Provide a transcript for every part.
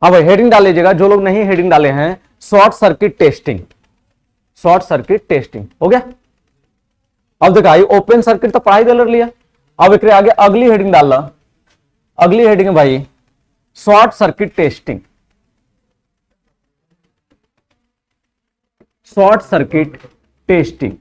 हाँ भाई हेडिंग डाल लीजिएगा, जो लोग नहीं हेडिंग डाले हैं, short circuit testing, short circuit testing हो गया। अब देखा ये ओपन सर्किट तो पढ़ाई कर लिया, अब एक आगे अगली हेडिंग डाल रहा, अगली हेडिंग है भाई short circuit testing, short circuit testing.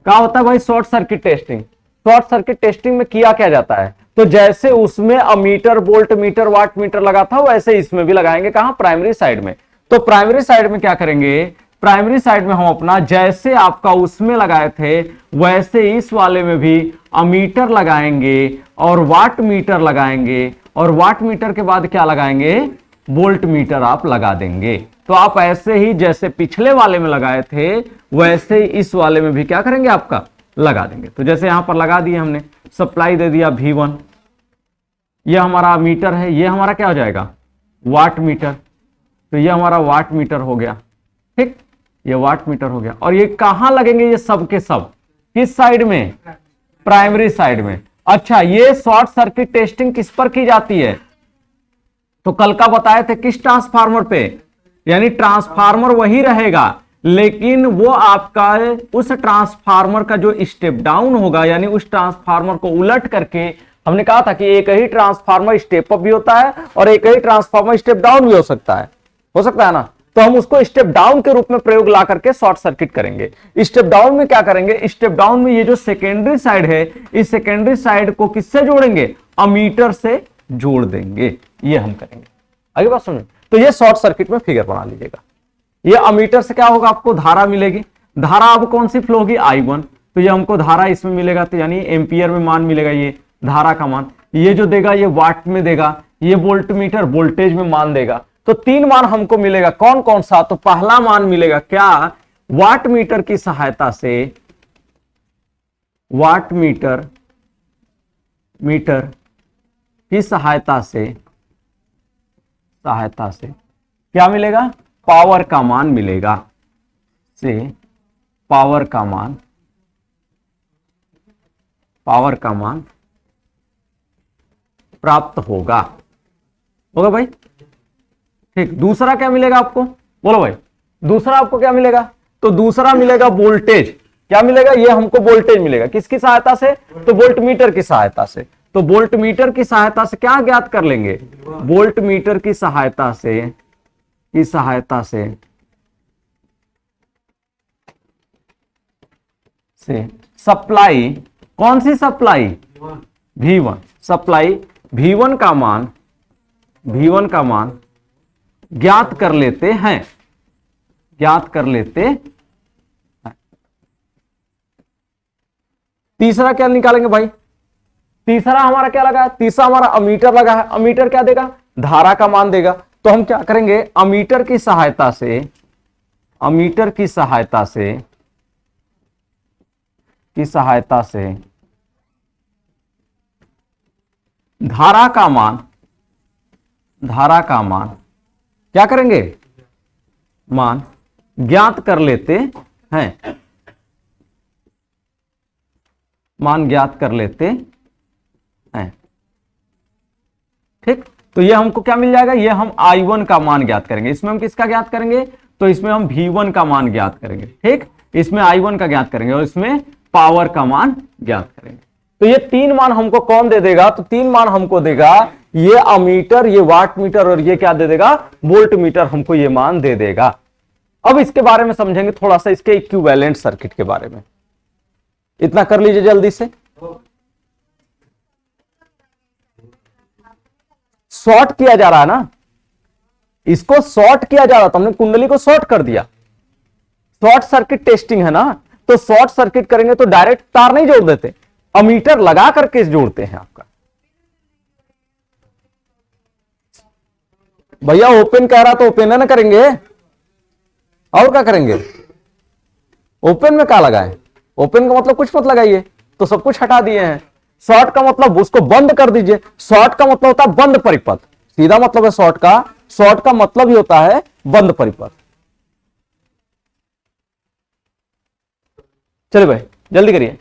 क्या होता है भाई short circuit testing? Short circuit testing में किया क्या जाता है, तो जैसे उसमें ammeter, voltmeter, wattmeter लगा था वैसे इसमें भी लगाएंगे। कहां? प्राइमरी साइड में। तो प्राइमरी साइड में क्या करेंगे, प्राइमरी साइड में हम अपना जैसे आपका उसमें लगाए थे वैसे इस वाले में भी अमीटर लगाएंगे और वाट मीटर लगाएंगे, और वाट मीटर के बाद क्या लगाएंगे, वोल्ट मीटर आप लगा देंगे। तो आप ऐसे ही जैसे पिछले वाले में लगाए थे वैसे ही इस वाले में भी क्या करेंगे, आपका लगा देंगे। तो जैसे यहां पर लगा दिए हमने, सप्लाई दे दिया V1, ये हमारा मीटर है, ये हमारा क्या हो जाएगा, वाट मीटर। तो ये हमारा वाट मीटर हो गया, ठीक, ये वाट मीटर हो गया। और ये कहां लगेंगे, ये सब के सब किस साइड में, प्राइमरी साइड में। अच्छा, ये शॉर्ट सर्किट टेस्टिंग किस पर की जाती है, तो कल का बताए थे किस ट्रांसफार्मर पे, यानी ट्रांसफार्मर वही रहेगा लेकिन वो आपका उस ट्रांसफार्मर का जो स्टेप डाउन होगा, यानी उस ट्रांसफार्मर को उलट करके, हमने कहा था कि एक ही ट्रांसफार्मर स्टेप अप भी होता है और एक ही ट्रांसफार्मर स्टेप डाउन भी हो सकता है ना। तो हम उसको स्टेप डाउन के रूप में प्रयोग ला करके शॉर्ट सर्किट करेंगे। स्टेप डाउन में क्या करेंगे, स्टेप डाउन में ये जो सेकेंडरी साइड है, इस सेकेंडरी साइड को किससे जोड़ेंगे, अमीटर से जोड़ देंगे, ये हम करेंगे। आगे बात सुनिए, तो ये शॉर्ट सर्किट में फिगर बना लीजिएगा। ये अमीटर से क्या होगा, आपको धारा मिलेगी, धारा अब कौन सी फ्लो होगी, I1। तो ये हमको धारा इसमें मिलेगा, तो यानी एम्पियर में मान मिलेगा, ये धारा का मान। ये जो देगा ये वाट में देगा, ये वोल्ट मीटर वोल्टेज में मान देगा। तो 3 मान हमको मिलेगा, कौन कौन सा, तो पहला मान मिलेगा क्या, वाट मीटर की सहायता से, वाट मीटर की सहायता से क्या मिलेगा, पावर का मान मिलेगा, से पावर का मान प्राप्त होगा भाई, ठीक। दूसरा क्या मिलेगा आपको, बोलो भाई, दूसरा आपको क्या मिलेगा, तो दूसरा मिलेगा वोल्टेज। क्या मिलेगा, ये हमको वोल्टेज मिलेगा, किसकी सहायता से, तो वोल्ट मीटर की सहायता से। तो वोल्ट मीटर की सहायता से क्या ज्ञात कर लेंगे, वोल्ट मीटर की सहायता से सप्लाई, कौन C supply, V1, supply V1 का मान ज्ञात कर लेते हैं, तीसरा क्या निकालेंगे भाई, तीसरा हमारा क्या लगा है, तीसरा हमारा अमीटर लगा है। अमीटर क्या देगा, धारा का मान देगा। तो हम क्या करेंगे, अमीटर की सहायता से धारा का मान क्या करेंगे, मान ज्ञात कर लेते हैं, ठीक। तो ये हमको क्या मिल जाएगा, ये हम I1 का मान ज्ञात करेंगे। इसमें हम किसका ज्ञात करेंगे, तो इसमें हम V1 का मान ज्ञात करेंगे, ठीक। इसमें I1 का ज्ञात करेंगे और इसमें पावर का मान ज्ञात करेंगे। तो ये 3 मान हमको कौन दे देगा, तो 3 मान हमको देगा ये अमीटर, ये वाट मीटर और ये क्या दे देगा, वोल्ट मीटर हमको ये मान दे देगा। अब इसके बारे में समझेंगे थोड़ा सा, इसके इक्विवेलेंट सर्किट के बारे में। इतना कर लीजिए जल्दी से। शॉर्ट किया जा रहा है ना, इसको शॉर्ट किया जा रहा था, हमने कुंडली को शॉर्ट कर दिया। शॉर्ट सर्किट टेस्टिंग है ना, तो शॉर्ट सर्किट करेंगे तो डायरेक्ट तार नहीं जोड़ देते, अमीटर लगा करके जोड़ते हैं आपका। भैया ओपन कह रहा तो ओपन है ना करेंगे, और क्या करेंगे, ओपन में क्या लगाए, ओपन का मतलब कुछ मत लगाइए, तो सब कुछ हटा दिए हैं। शॉर्ट का मतलब उसको बंद कर दीजिए। शॉर्ट का मतलब होता है बंद परिपथ, सीधा मतलब है शॉर्ट का मतलब ही होता है बंद परिपथ। चलिए भाई जल्दी करिए।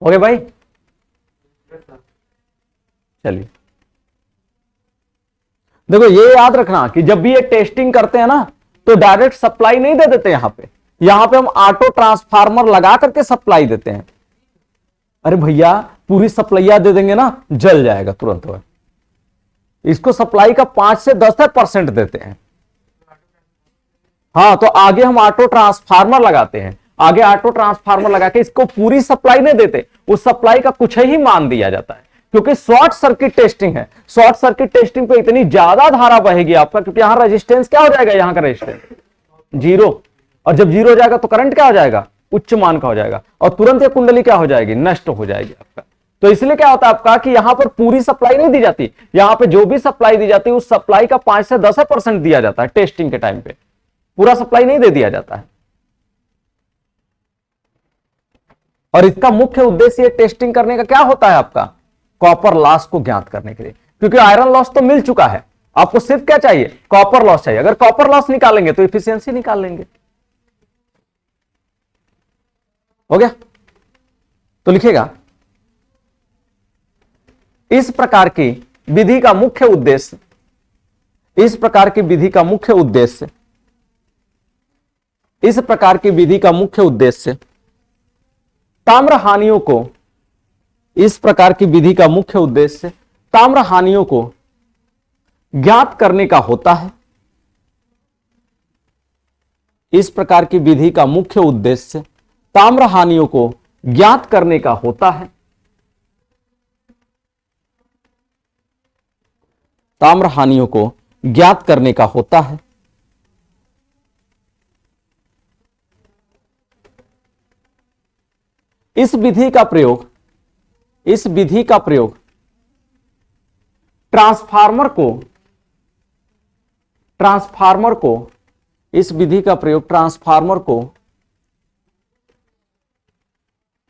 हो गया भाई? चलिए देखो, ये याद रखना कि जब भी ये टेस्टिंग करते हैं ना तो डायरेक्ट सप्लाई नहीं दे देते। यहां पे हम ऑटो ट्रांसफार्मर लगा करके सप्लाई देते हैं। अरे भैया पूरी सप्लाईया दे देंगे ना, जल जाएगा तुरंत। वह इसको सप्लाई का 5 से 10% देते हैं। हाँ, तो आगे हम ऑटो ट्रांसफार्मर लगाते हैं। आगे ऑटो ट्रांसफार्मर लगा के इसको पूरी सप्लाई नहीं देते, उस सप्लाई का कुछ ही मान दिया जाता है, क्योंकि शॉर्ट सर्किट टेस्टिंग है। शॉर्ट सर्किट टेस्टिंग पे इतनी ज्यादा धारा बहेगी आपका, क्योंकि यहां रेजिस्टेंस क्या हो जाएगा, यहां का रेजिस्टेंस 0, और जब 0 हो जाएगा तो करंट क्या हो जाएगा, उच्च मान का हो जाएगा, और तुरंत ये कुंडली क्या हो जाएगी, नष्ट हो जाएगी आपका। तो इसलिए क्या होता है आपका कि यहां पर पूरी सप्लाई नहीं दी जाती, यहां पे जो भी सप्लाई दी जाती है उस सप्लाई का 5 से 10% दिया जाता है टेस्टिंग के टाइम पे, पूरा सप्लाई नहीं दे दिया जाता है। और इसका मुख्य उद्देश्य ये टेस्टिंग करने का क्या होता है आपका, कॉपर लॉस को ज्ञात करने के लिए, क्योंकि आयरन लॉस तो मिल चुका है, आपको सिर्फ क्या चाहिए, कॉपर लॉस चाहिए। अगर कॉपर लॉस निकालेंगे तो इफिशियंसी निकाल लेंगे। हो गया? तो लिखेगा, इस प्रकार की विधि का मुख्य उद्देश्य, इस प्रकार की विधि का मुख्य उद्देश्य, इस प्रकार की विधि का मुख्य उद्देश्य ताम्र हानियों को, इस प्रकार की विधि का मुख्य उद्देश्य ताम्र हानियों को ज्ञात करने का होता है। इस प्रकार की विधि का मुख्य उद्देश्य ताम्र हानियों को ज्ञात करने का होता है। ताम्र हानियों को ज्ञात करने का होता है। इस विधि का प्रयोग, इस विधि का प्रयोग ट्रांसफार्मर को, ट्रांसफार्मर को, इस विधि का प्रयोग ट्रांसफार्मर को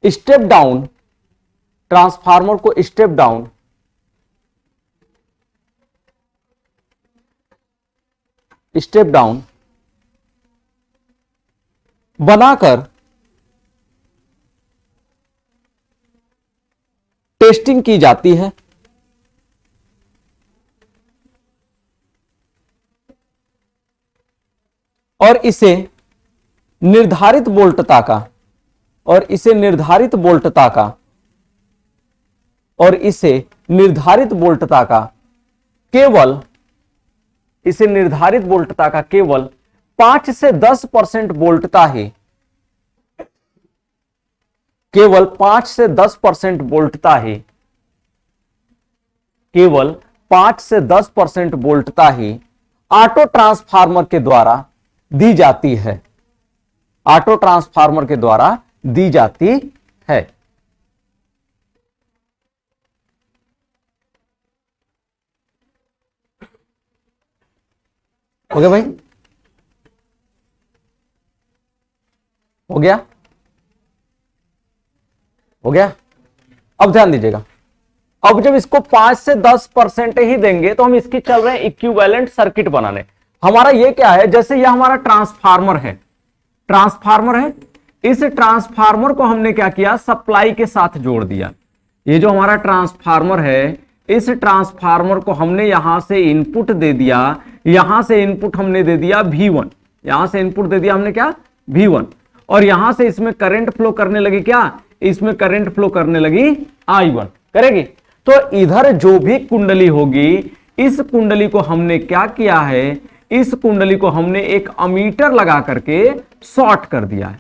स्टेप डाउन, ट्रांसफार्मर को स्टेप डाउन, स्टेप डाउन बनाकर टेस्टिंग की जाती है। और इसे निर्धारित वोल्टता का, और इसे निर्धारित वोल्टता का, और इसे निर्धारित वोल्टता का केवल, इसे निर्धारित वोल्टता का केवल 5 से 10% वोल्टता ही, केवल 5 से 10% वोल्टता ही, केवल 5 से 10% वोल्टता ही ऑटो ट्रांसफार्मर के द्वारा दी जाती है, ऑटो ट्रांसफार्मर के द्वारा दी जाती है। हो गया भाई? हो गया? हो गया? अब ध्यान दीजिएगा, अब जब इसको 5 से 10% ही देंगे तो हम इसकी चल रहे हैं इक्विवेलेंट सर्किट बनाने। हमारा ये क्या है, जैसे ये हमारा ट्रांसफार्मर है, ट्रांसफार्मर है, इस ट्रांसफार्मर को हमने क्या किया, सप्लाई के साथ जोड़ दिया। ये जो हमारा ट्रांसफार्मर है, इस ट्रांसफार्मर को हमने यहां से इनपुट दे दिया, यहां से इनपुट हमने दे दिया V1, यहां से इनपुट दे दिया हमने क्या, V1, और यहां से इसमें करंट फ्लो करने लगी क्या, इसमें करंट फ्लो करने लगी I1 करेगी। तो इधर जो भी कुंडली होगी, इस कुंडली को हमने क्या किया है, इस कुंडली को हमने एक अमीटर लगा करके शॉर्ट कर दिया है।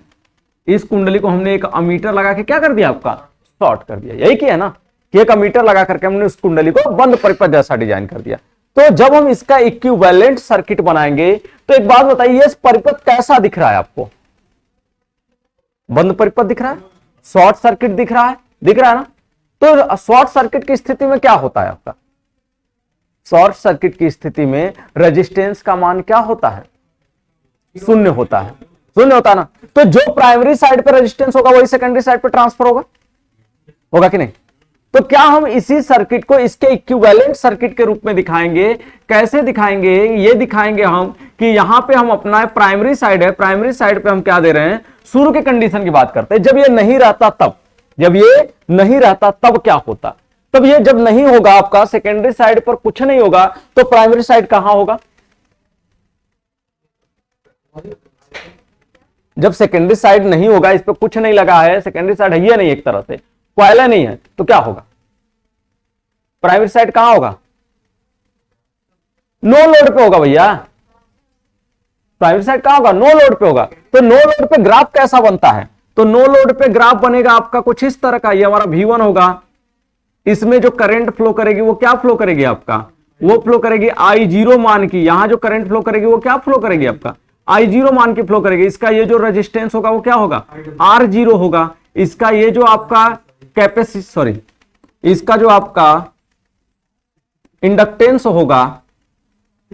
इस कुंडली को हमने एक अमीटर लगा के क्या कर दिया, आपका शॉर्ट कर दिया। यही किया ना कि एक अमीटर लगा करके हमने उस कुंडली को बंद परिपथ जैसा डिजाइन कर दिया। तो जब हम इसका इक्विवेलेंट सर्किट बनाएंगे तो एक बात बताइए, इस परिपथ कैसा दिख रहा है आपको, बंद परिपथ दिख रहा है, शॉर्ट सर्किट दिख रहा है, दिख रहा है ना। तो शॉर्ट सर्किट की स्थिति में क्या होता है आपका, शॉर्ट सर्किट की स्थिति में रेजिस्टेंस का मान क्या होता है, शून्य होता है, शून्य होता है ना। तो जो प्राइमरी साइड पे रेजिस्टेंस होगा वही सेकेंडरी साइड पे ट्रांसफर होगा, होगा कि नहीं। तो क्या हम इसी सर्किट को इसके इक्विवेलेंट सर्किट के रूप में दिखाएंगे, कैसे दिखाएंगे, ये दिखाएंगे हम कि यहां पे हम अपना प्राइमरी साइड है, प्राइमरी साइड पे हम क्या दे रहे हैं, शुरू के कंडीशन की बात करते हैं, जब ये नहीं रहता तब, जब ये नहीं रहता तब क्या होता, तब ये जब नहीं होगा आपका, सेकेंडरी साइड पर कुछ नहीं होगा, तो प्राइमरी साइड कहां होगा? जब सेकेंडरी साइड नहीं होगा, इस पर कुछ नहीं लगा है, सेकेंडरी साइड है ये नहीं, एक तरह से क्वाइल नहीं है, तो क्या होगा? प्राइमरी साइड कहां होगा? नो लोड पे होगा भैया। प्राइमरी साइड कहां होगा? नो लोड पे होगा। तो नो लोड पे ग्राफ कैसा बनता है? तो नो लोड पे ग्राफ बनेगा आपका कुछ इस तरह का, ये हमारा V1 होगा, इसमें जो करंट फ्लो करेगी वो क्या फ्लो करेगी आपका? वो फ्लो करेगी I0 मान की। यहां जो करंट फ्लो करेगी वो क्या फ्लो करेगी आपका? I0 मान की फ्लो करेगी। इसका ये जो रेजिस्टेंस होगा वो क्या होगा? R0 होगा। इसका ये जो आपका कैपेसिटी, सॉरी, इसका जो आपका इंडक्टेंस होगा,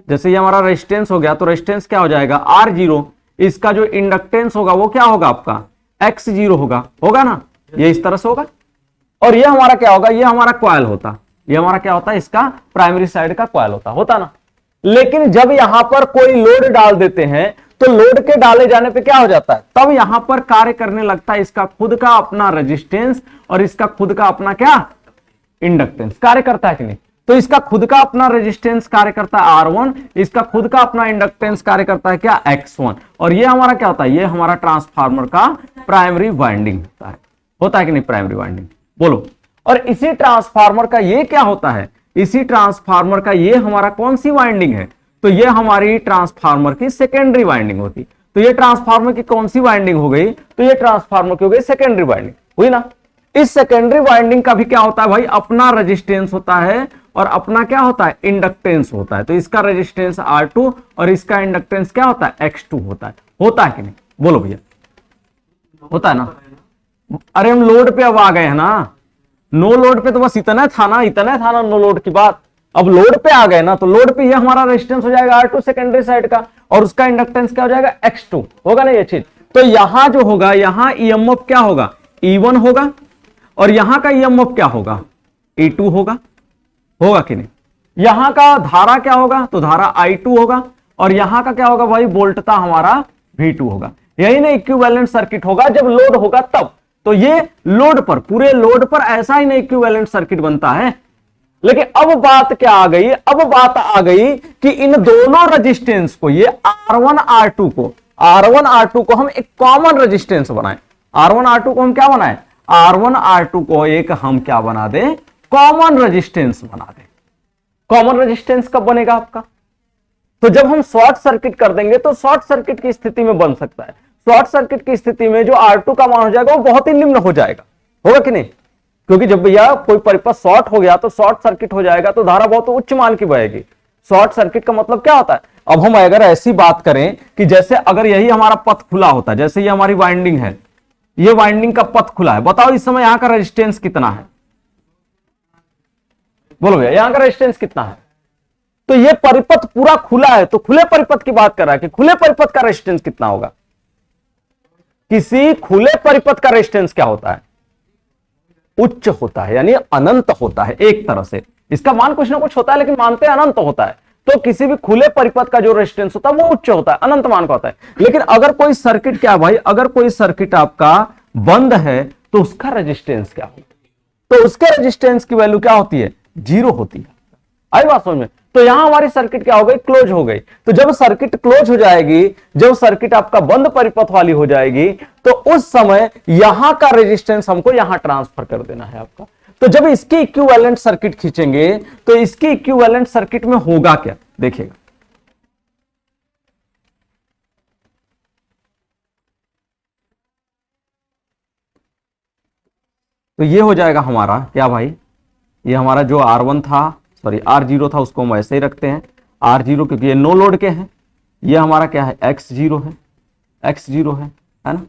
जैसे ये हमारा रेजिस्टेंस हो गया, तो रेजिस्टेंस क्या हो जाएगा? R0। इसका जो इंडक्टेंस होगा वो क्या होगा आपका? X0 होगा ना, ये इस तरह से होगा। और ये हमारा क्या होगा? ये हमारा कॉइल होता, ये हमारा क्या होता है? इसका प्राइमरी साइड का कॉइल होता ना। लेकिन जब यहां पर कोई लोड डाल देते हैं, तो लोड के डाले जाने पे क्या हो जाता है? तब यहां पर कार्य करने लगता है इसका खुद का अपना रेजिस्टेंस और इसका खुद का अपना क्या? इंडक्टेंस कार्य करता है कि नहीं? तो इसका खुद का अपना रेजिस्टेंस कार्य करता है R1, इसका खुद का अपना इंडक्टेंस कार्य करता है क्या? X1। और ये हमारा क्या होता है? ये हमारा ट्रांसफार्मर का प्राइमरी वाइंडिंग होता है कि नहीं? प्राइमरी वाइंडिंग बोलो। और इसी ट्रांसफार्मर का ये क्या होता है? इसी ट्रांसफार्मर का ये हमारा कौन सी वाइंडिंग है? तो ये हमारी ट्रांसफार्मर की सेकेंडरी वाइंडिंग होती। तो ये ट्रांसफार्मर की कौन सी वाइंडिंग हो गई? तो ये ट्रांसफार्मर की हो गई सेकेंडरी वाइंडिंग, हुई ना। इस सेकेंडरी वाइंडिंग का भी क्या होता है भाई? अपना रेजिस्टेंस होता है और अपना क्या होता है? इंडक्टेंस होता है। तो इसका रेजिस्टेंस R2 और इसका इंडक्टेंस क्या होता है? X2 होता है कि नहीं? बोलो भैया, होता है ना। अरे हम लोड पे अब आ गए हैं ना, नो लोड पे तो बस इतना था ना नो लोड की बात। अब लोड पे आ गए ना, तो लोड पे ये हमारा रेजिस्टेंस हो जाएगा R2 सेकेंडरी साइड का, और उसका इंडक्टेंस क्या हो जाएगा? X2 होगा ना ये चीज। तो यहां जो होगा, यहां EMF क्या होगा? E1 होगा, और यहां का EMF क्या होगा? E2 होगा कि नहीं? यहां का धारा क्या होगा? तो धारा I2 होगा, और यहां का क्या होगा भाई? वोल्टता हमारा V2 होगा। यही ना इक्विवेलेंट सर्किट होगा जब लोड होगा तब। तो ये लोड पर, पूरे लोड पर ऐसा ही ना इक्विवेलेंट सर्किट बनता है। लेकिन अब बात क्या आ गई? अब बात आ गई कि इन दोनों रेजिस्टेंस को, ये R1 R2 को हम एक कॉमन रेजिस्टेंस बनाए। R1 R2 को हम क्या बनाए? R1 R2 को एक हम क्या बना दे? कॉमन रेजिस्टेंस बना दे। कॉमन रेजिस्टेंस कब बनेगा आपका? तो जब हम शॉर्ट सर्किट कर देंगे, तो शॉर्ट सर्किट की स्थिति में बन सकता है। शॉर्ट सर्किट की स्थिति में जो R2 का मान हो जाएगा वो बहुत ही निम्न हो जाएगा, होगा कि नहीं? क्योंकि जब भैया कोई परिपथ शॉर्ट हो गया तो शॉर्ट सर्किट हो जाएगा, तो धारा बहुत उच्च मान की बहेगी। शॉर्ट सर्किट का मतलब क्या होता है? अब हम अगर ऐसी बात करें कि जैसे अगर यही हमारा पथ खुला होता, जैसे ये हमारी वाइंडिंग है, ये वाइंडिंग का पथ खुला है, बताओ इस समय यहां का रेजिस्टेंस कितना है? बोलो भैया, यहां का रेजिस्टेंस कितना है? तो ये परिपथ पूरा खुला है, तो खुले परिपथ की बात कर रहा है कि खुले परिपथ का रेजिस्टेंस कितना होगा? किसी खुले परिपथ का रेजिस्टेंस क्या होता है? उच्च होता है, यानी अनंत होता है। एक तरह से इसका मान कुछ ना कुछ होता है, लेकिन मानते हैं अनंत होता है। तो किसी भी खुले परिपथ का जो रेजिस्टेंस होता है वो उच्च होता है, अनंत मान का होता है। लेकिन अगर कोई सर्किट, क्या भाई, अगर कोई सर्किट आपका बंद है तो उसका रेजिस्टेंस क्या होगा? तो उसके रेजिस्टेंस की वैल्यू क्या होती है? 0 होती है। आई बात समझ में? तो यहां हमारी सर्किट क्या हो गई? क्लोज हो गई। तो जब सर्किट क्लोज हो जाएगी, जब सर्किट आपका बंद परिपथ वाली हो जाएगी, तो उस समय यहां का रेजिस्टेंस हमको यहां ट्रांसफर कर देना है आपका। तो जब इसकी इक्विवेलेंट सर्किट खींचेंगे, तो इसकी इक्विवेलेंट सर्किट में होगा क्या? देखिएगा, तो ये हो जाएगा हमारा क्या भाई? ये हमारा जो R1 था, सॉरी R0 था, उसको हम ऐसे ही रखते हैं R0, क्योंकि ये नो लोड के हैं। ये हमारा क्या है? X0 है ना।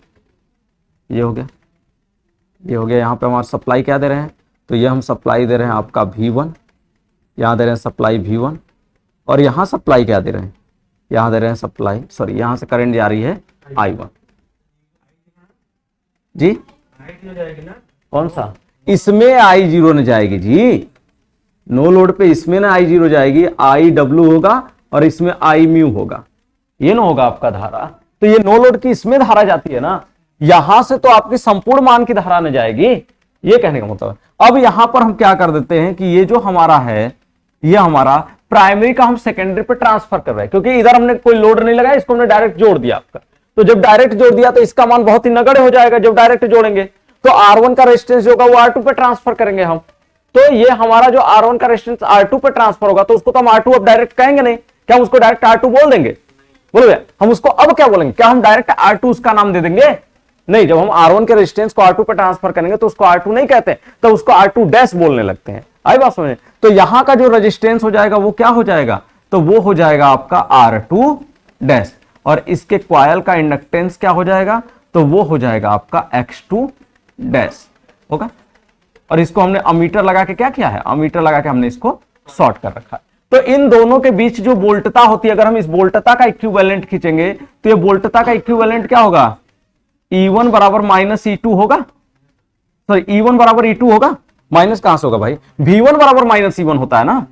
ये हो गया। यहाँ पे हमारा सप्लाई क्या दे रहे हैं? तो ये हम सप्लाई दे रहे हैं आपका V1, यहाँ दे रहे हैं सप्लाई V1, और यहाँ सप्लाई क्या दे रहे हैं? यहाँ दे रहे हैं सप्लाई, सॉरी, यहाँ से करंट जा रही है I1 जी। कौन सा? इसमें I0 न जाएगी जी, नो लोड पे इसमें ना I0 जाएगी, IW होगा और इसमें I म्यू होगा, ये ना होगा आपका धारा। तो ये नो लोड की इसमें धारा जाती है ना, यहां से तो आपकी संपूर्ण मान की धारा न जाएगी, ये कहने का मतलब है। अब यहां पर हम क्या कर देते हैं कि ये जो हमारा है, ये हमारा प्राइमरी का हम सेकेंडरी पे ट्रांसफर कर रहे हैं, क्योंकि इधर हमने कोई लोड नहीं लगाया, इसको हमने डायरेक्ट जोड़ दिया आपका। तो जब डायरेक्ट जोड़ दिया तो इसका मान बहुत ही नगण्य हो जाएगा। जब डायरेक्ट जोड़ेंगे तो R1 का रेजिस्टेंस जो होगा वो R2 पे ट्रांसफर करेंगे हम। तो ये हमारा जो R1 का रेजिस्टेंस R2 पे ट्रांसफर होगा, तो उसको तो हम R2 अब डायरेक्ट कहेंगे नहीं, क्या हम उसको डायरेक्ट R2 बोल देंगे? बोलोगे हम उसको अब क्या बोलेंगे? क्या हम डायरेक्ट R2 उसका नाम दे देंगे? नहीं, जब हम R1 के रेजिस्टेंस को R2 पे ट्रांसफर करेंगे तो उसको R2 नहीं कहते, तो उसको R2 डैश बोलने लगते हैं। आई बात समझ? तो यहां का जो रेजिस्टेंस हो जाएगा वो क्या हो जाएगा? तो वो हो जाएगा आपका R2 डैश, और इसके कॉइल का इंडक्टेंस क्या हो जाएगा? तो वो हो जाएगा आपका X2 डैश होगा। और इसको हमने अमीटर लगा के क्या किया है? अमीटर लगा के हमने इसको शॉर्ट कर रखा है। तो इन दोनों के बीच जो वोल्टता होती है, अगर हम इस वोल्टता का इक्विवेलेंट खींचेंगे तो ये वोल्टता का इक्विवेलेंट क्या होगा? E1 बराबर माइनस E2 होगा। सॉरी, E1 बराबर E2 होगा। माइनस कहां से होगा भाई? V1 बराबर माइनस E1 होता है ना,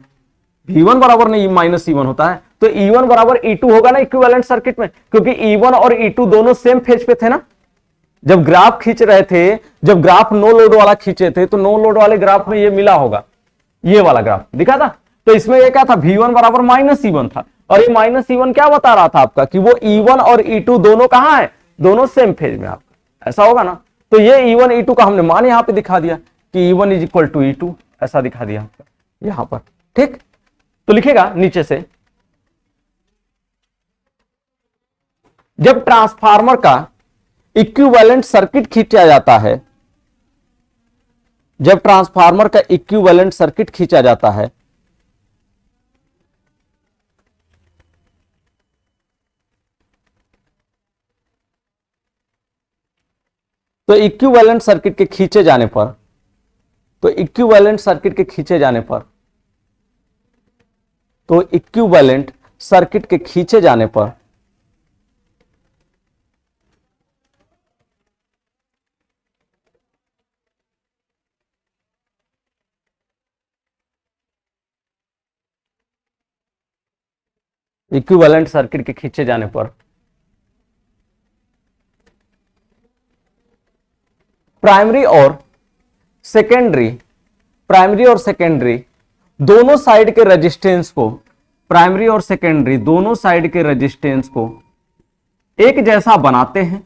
V1 बराबर नहीं माइनस E1 होता है। तो E1 बराबर E2 होगा ना इक्विवेलेंट सर्किट में, क्योंकि E1 और E2 दोनों सेम फेज पे थे ना। जब ग्राफ खींच रहे थे, जब ग्राफ नो लोड वाला खींचे थे, तो नो लोड वाले ग्राफ में ये मिला होगा, ये वाला ग्राफ दिखा था। तो इसमें ये क्या था? V1 बराबर माइनस E1 था, और ये माइनस E1 क्या बता रहा था आपका? कि वो E1 और E2 दोनों कहां है? दोनों सेम फेज में आपका, ऐसा होगा ना। तो ये E1 E2 का हमने मान यहां पे दिखा दिया कि E1 is equal to E2, ऐसा दिखा दिया आपका यहां पर। ठीक, तो लिखेगा नीचे से, जब ट्रांसफार्मर का इक्विवेलेंट सर्किट खींचा जाता है, जब ट्रांसफार्मर का इक्विवेलेंट सर्किट खींचा जाता है, तो इक्विवेलेंट सर्किट के खींचे जाने पर, तो इक्विवेलेंट सर्किट के खींचे जाने पर, तो इक्विवेलेंट सर्किट के खींचे जाने पर इक्विवेलेंट सर्किट के खींचे जाने पर प्राइमरी और सेकेंडरी, प्राइमरी और सेकेंडरी दोनों साइड के रेजिस्टेंस को, प्राइमरी और सेकेंडरी दोनों साइड के रेजिस्टेंस को एक जैसा बनाते हैं।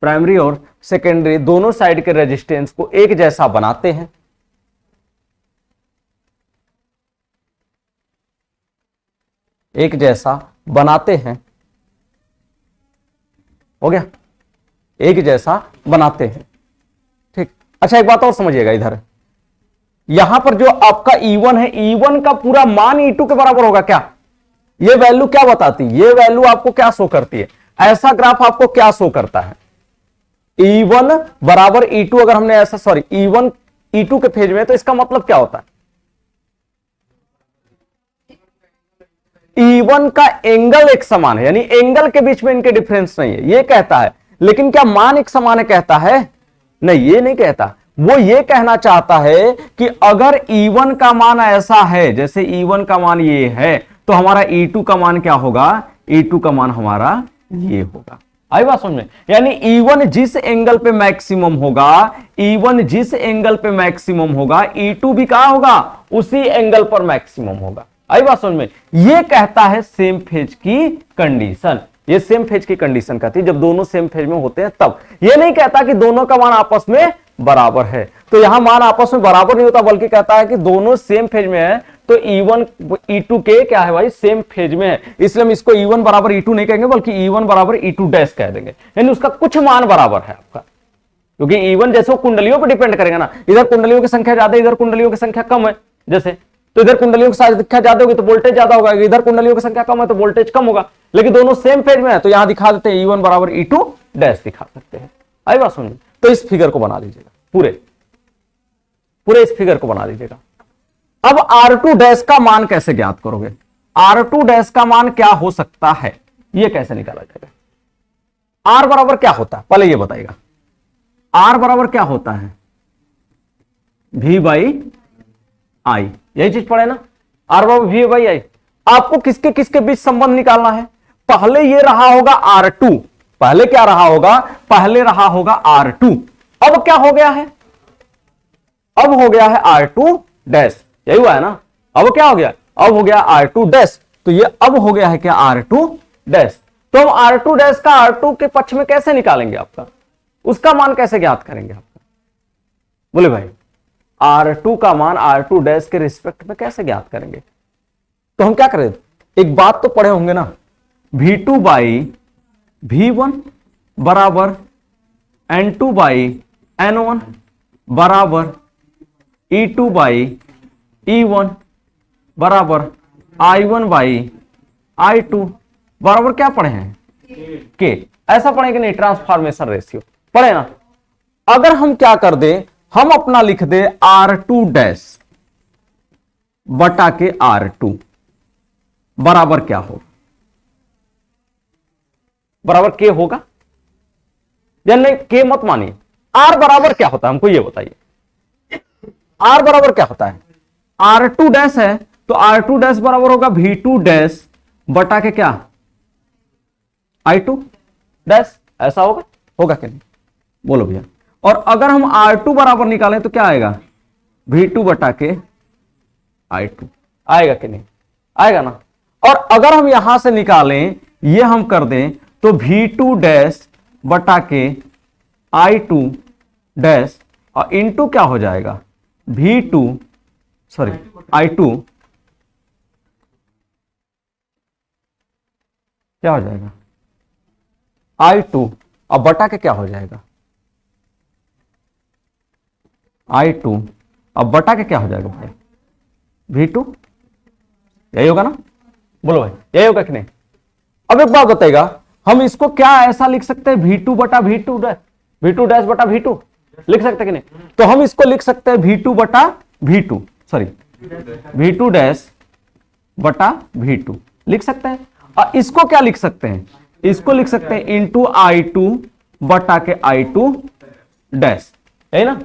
प्राइमरी और सेकेंडरी दोनों साइड के रेजिस्टेंस को एक जैसा बनाते हैं। एक जैसा बनाते हैं, हो गया? एक जैसा बनाते हैं। ठीक, अच्छा एक बात और समझिएगा, इधर यहां पर जो आपका E1 है, E1 का पूरा मान E2 के बराबर होगा क्या? ये वैल्यू क्या बताती है? ये वैल्यू आपको क्या शो करती है? ऐसा ग्राफ आपको क्या शो करता है? E1 बराबर E2, अगर हमने ऐसा, सॉरी, E1 E2 के फेज में, तो इसका मतलब क्या होता है? E1 का एंगल एक समान है, यानी एंगल के बीच में इनके डिफरेंस नहीं है, ये कहता है। लेकिन क्या मान एक समान है कहता है? नहीं, ये नहीं कहता। वो ये कहना चाहता है कि अगर E1 का मान ऐसा है, जैसे E1 का मान ये है, तो हमारा E2 का मान क्या होगा? E2 का मान हमारा ये होगा। आई बात समझ में? यानी E1 जिस एंगल पे मैक्सिमम होगा, E1 जिस एंगल पे मैक्सिमम होगा, E2 भी कहां होगा? उसी एंगल पर मैक्सिमम होगा। आई बात समझ में? ये कहता है सेम फेज की कंडीशन। ये सेम फेज की कंडीशन कहती है जब दोनों सेम फेज में होते हैं तब। ये नहीं कहता कि दोनों का मान आपस में बराबर है। तो यहां मान आपस में बराबर नहीं होता, बल्कि कहता है कि दोनों सेम फेज में है। तो E1 E2 के क्या है भाई? सेम फेज में है। इसलिए हम इसको E1 बराबर E2 नहीं कहेंगे, बल्कि E1 बराबर E2 डैश कह देंगे, यानी उसका कुछ मान बराबर है आपका। क्योंकि E1 जैसे वो कुंडलियों पर डिपेंड करेगा ना, इधर कुंडलियों की संख्या ज्यादा, इधर कुंडलियों की संख्या कम है जैसे, तो इधर कुंडलियों की संख्या ज्यादा होगी तो वोल्टेज ज्यादा होगा, इधर कुंडलियों की संख्या कम है तो वोल्टेज कम होगा। लेकिन दोनों सेम फेज में है तो यहां दिखा देते हैं E1 बराबर E2 डैश दिखा सकते हैं। आई बात समझ? तो इस फिगर को बना लीजिएगा, पूरे इस फिगर को बना लीजिएगा। अब R2 डैश का मान कैसे ज्ञात करोगे? R2 डैश का मान क्या हो सकता है, यह कैसे निकाला जाएगा? R बराबर क्या होता है पहले ये बताइएगा। R बराबर क्या होता है? V बाई आई, यही चीज पढ़े ना, R बराबर V बाई आई। आपको किसके किसके बीच संबंध निकालना है? पहले ये रहा होगा R2, पहले क्या रहा होगा, पहले रहा होगा R2, अब क्या हो गया है, अब हो गया है R2 डैश, यही हुआ है ना, अब क्या हो गया, अब हो गया R2 डैश, तो ये अब हो गया है क्या R2 डैश। तो हम R2 डैश का R2 के पक्ष में कैसे निकालेंगे, आपका उसका मान कैसे ज्ञात करेंगे आपका, बोले भाई R2 का मान R2 डैश के रिस्पेक्ट में कैसे ज्ञात करेंगे। तो हम क्या करें, एक बात तो पढ़े होंगे ना, V2 बाई V1 बराबर N2 बाई N1 बराबर E2 बाई E1 बराबर I1 बाई I2 बराबर क्या पढ़े हैं, के। ऐसा पढ़े कि नहीं, ट्रांसफॉर्मेशन रेशियो पढ़े ना। अगर हम क्या कर दे, हम अपना लिख दे R2 डैश बटा के R2 बराबर क्या होगा, बराबर के होगा या नहीं, के मत मानिए, R बराबर क्या होता है हमको ये बताइए, R बराबर क्या होता है, R2 डैश है तो R2 डैश बराबर होगा V2 डैश बटा के क्या I2 डैश, ऐसा होगा, होगा कि नहीं, बोलो भैया। और अगर हम R2 बराबर निकालें तो क्या आएगा, V2 बटा के I2, आएगा कि नहीं, आएगा ना। और अगर हम यहां से निकालें, ये हम कर दें तो V2 डैश बटा के I2 डैश और इनटू क्या हो जाएगा, V2 सॉरी I2 क्या हो जाएगा I2 अब बटा के क्या हो जाएगा I2 अब बटा के क्या हो जाएगा भाई V2, यही होगा ना, बोलो भाई यही होगा कि नहीं। अब एक बात बताएगा, हम इसको क्या ऐसा लिख सकते हैं, V2 बटा V2 डैश, V2 डैश बटा V2 लिख सकते हैं कि नहीं। तो हम इसको लिख सकते हैं V2 बटा V2 सॉरी V2 डैश बटा V2 लिख सकते हैं। और इसको क्या लिख सकते हैं, इसको लिख सकते हैं इंटू I2 बटा के I2 डैश, है ना।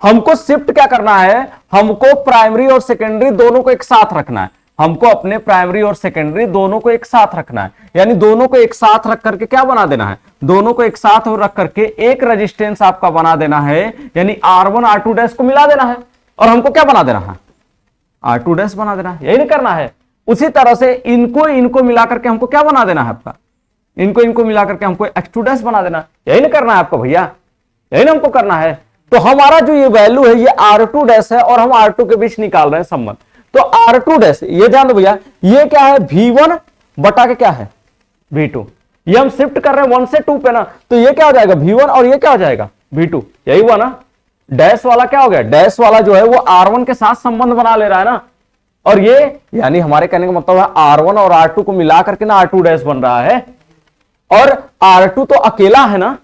हमको शिफ्ट क्या करना है, हमको प्राइमरी और सेकेंडरी दोनों को एक साथ रखना है, हमको अपने प्राइमरी और सेकेंडरी दोनों को एक साथ रखना है, यानी दोनों को एक साथ रख करके क्या बना देना है, दोनों को एक साथ रख करके एक रेजिस्टेंस आपका बना देना है, यानी R1 R2 डैश को मिला देना है और हमको क्या बना देना है, R2 डैश बना देना है, यही नहीं करना है। उसी तरह से इनको मिला करके हमको क्या बना देना है आपका, इनको मिला करके हमको X2 डैश बना देना है, यही नहीं करना है आपको भैया, यही ना हमको करना है। तो हमारा जो ये वैल्यू है ये R2 डैश है और हम R2 के बीच निकाल रहे हैं संबंध। तो R2 डैश ये ध्यान दो भैया, ये क्या है V1 बटा के क्या है V2, ये हम शिफ्ट कर रहे हैं 1 से 2 पे ना, तो ये क्या हो जाएगा V1 और ये क्या हो जाएगा V2, यही हुआ ना। डैश वाला क्या हो गया, डैश वाला जो है वो R1 के साथ संबंध बना ले रहा है ना, और ये यानी हमारे कहने का मतलब है R1 और R2 को मिला करके ना R2 डैश बन रहा है, और R2 तो अकेला है ना,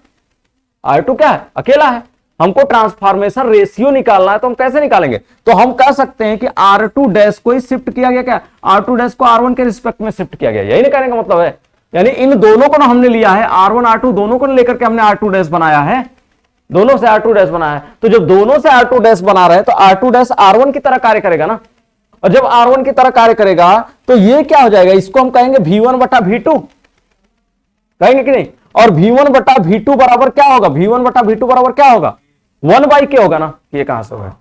R2 क्या है, अकेला है। हमको ट्रांसफॉर्मेशन रेशियो निकालना है, तो हम कैसे निकालेंगे, तो हम कह सकते हैं कि R2 डैश को ही शिफ्ट किया गया, क्या R2 डैश को R1 के रिस्पेक्ट में शिफ्ट किया गया, यही नहीं कहने का मतलब है। यानी इन दोनों को ना हमने लिया है, R1 R2 दोनों को लेकर के हमने R2 डैश बनाया है, दोनों से R2 डैश बनाया है। तो जब दोनों से R2 डैश बना रहे हैं तो R2 डैश R1 की तरह कार्य करेगा ना, और जब R1 की तरह कार्य करेगा तो ये क्या हो जाएगा, इसको हम कहेंगे V1 बटा V2, कहेंगे कि नहीं। और V1 बटा V2 बराबर क्या होगा, V1 बटा V2 बराबर क्या होगा 1 बाई के होगा ना, ये कहां से होगा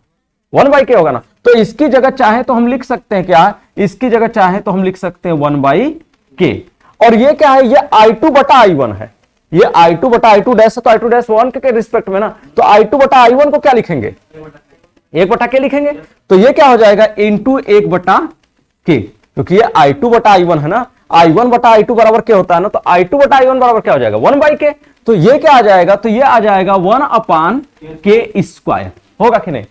1 बाई के होगा ना। तो इसकी जगह चाहे तो हम लिख सकते हैं क्या, इसकी जगह चाहे तो हम लिख सकते हैं 1 बाई के। और ये क्या है, ये I2 बटा I1 है, ये I2 बटा I2 डैश है, तो I2 डैश 1 के रिस्पेक्ट में ना, तो I2 बटा I1 को क्या लिखेंगे 1 बटा के लिखेंगे। तो ये क्या हो जाएगा इंटू 1 बटा के, क्योंकि ये I2 बटा I1 है ना, I1 बटा I2 बराबर क्या होता है ना, तो I2 बटा I1 बराबर क्या हो जाएगा 1 बाई के। तो ये क्या आ जाएगा, तो ये आ जाएगा 1 अपान के स्क्वायर, होगा कि नहीं,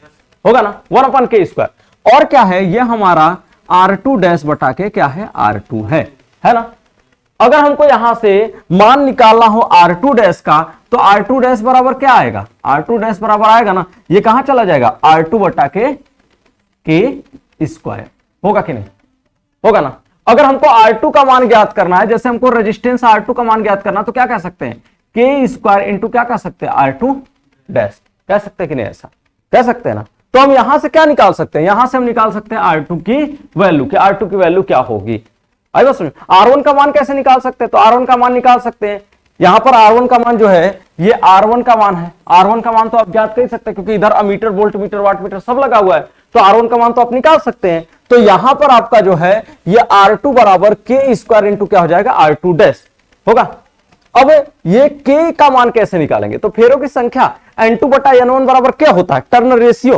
होगा ना 1 अपान के स्क्वायर। और क्या है, ये हमारा R2 डैश बटा के क्या है R2 है ना। अगर हमको यहां से मान निकालना हो R2 डैश का, तो R2 डैश बराबर क्या आएगा, R2 डैश बराबर आएगा ना, ये कहां चला जाएगा R2 बटा के स्क्वायर, होगा कि नहीं, होगा ना। अगर हमको R2 का मान ज्ञात करना है, जैसे हमको रेजिस्टेंस R2 का मान ज्ञात करना, तो क्या कह सकते हैं के स्क्वायर इंटू क्या कह सकते हैं R2 डैश, कह सकते हैं कि नहीं, ऐसा कह सकते हैं ना। तो हम यहां से क्या निकाल सकते हैं, यहां से हम निकाल सकते हैं R2 की वैल्यू, कि R2 की वैल्यू क्या होगी। आई बस R1 का मान कैसे निकाल सकते हैं, तो R1 का मान निकाल सकते हैं यहां पर R1 का मान जो है ये R1 का मान है। R1 का मान तो आप ज्ञात कर ही सकते हैं क्योंकि इधर ammeter, voltmeter, wattmeter सब लगा हुआ है, तो R1 का मान तो आप निकाल सकते हैं। तो यहां पर आपका जो है ये R2 बराबर के स्क्वायर इंटू क्या हो जाएगा, R2 डैश होगा। अब ये के का मान कैसे निकालेंगे, तो फेरों की संख्या N2 बटा N1 बराबर क्या होता है, टर्न रेशियो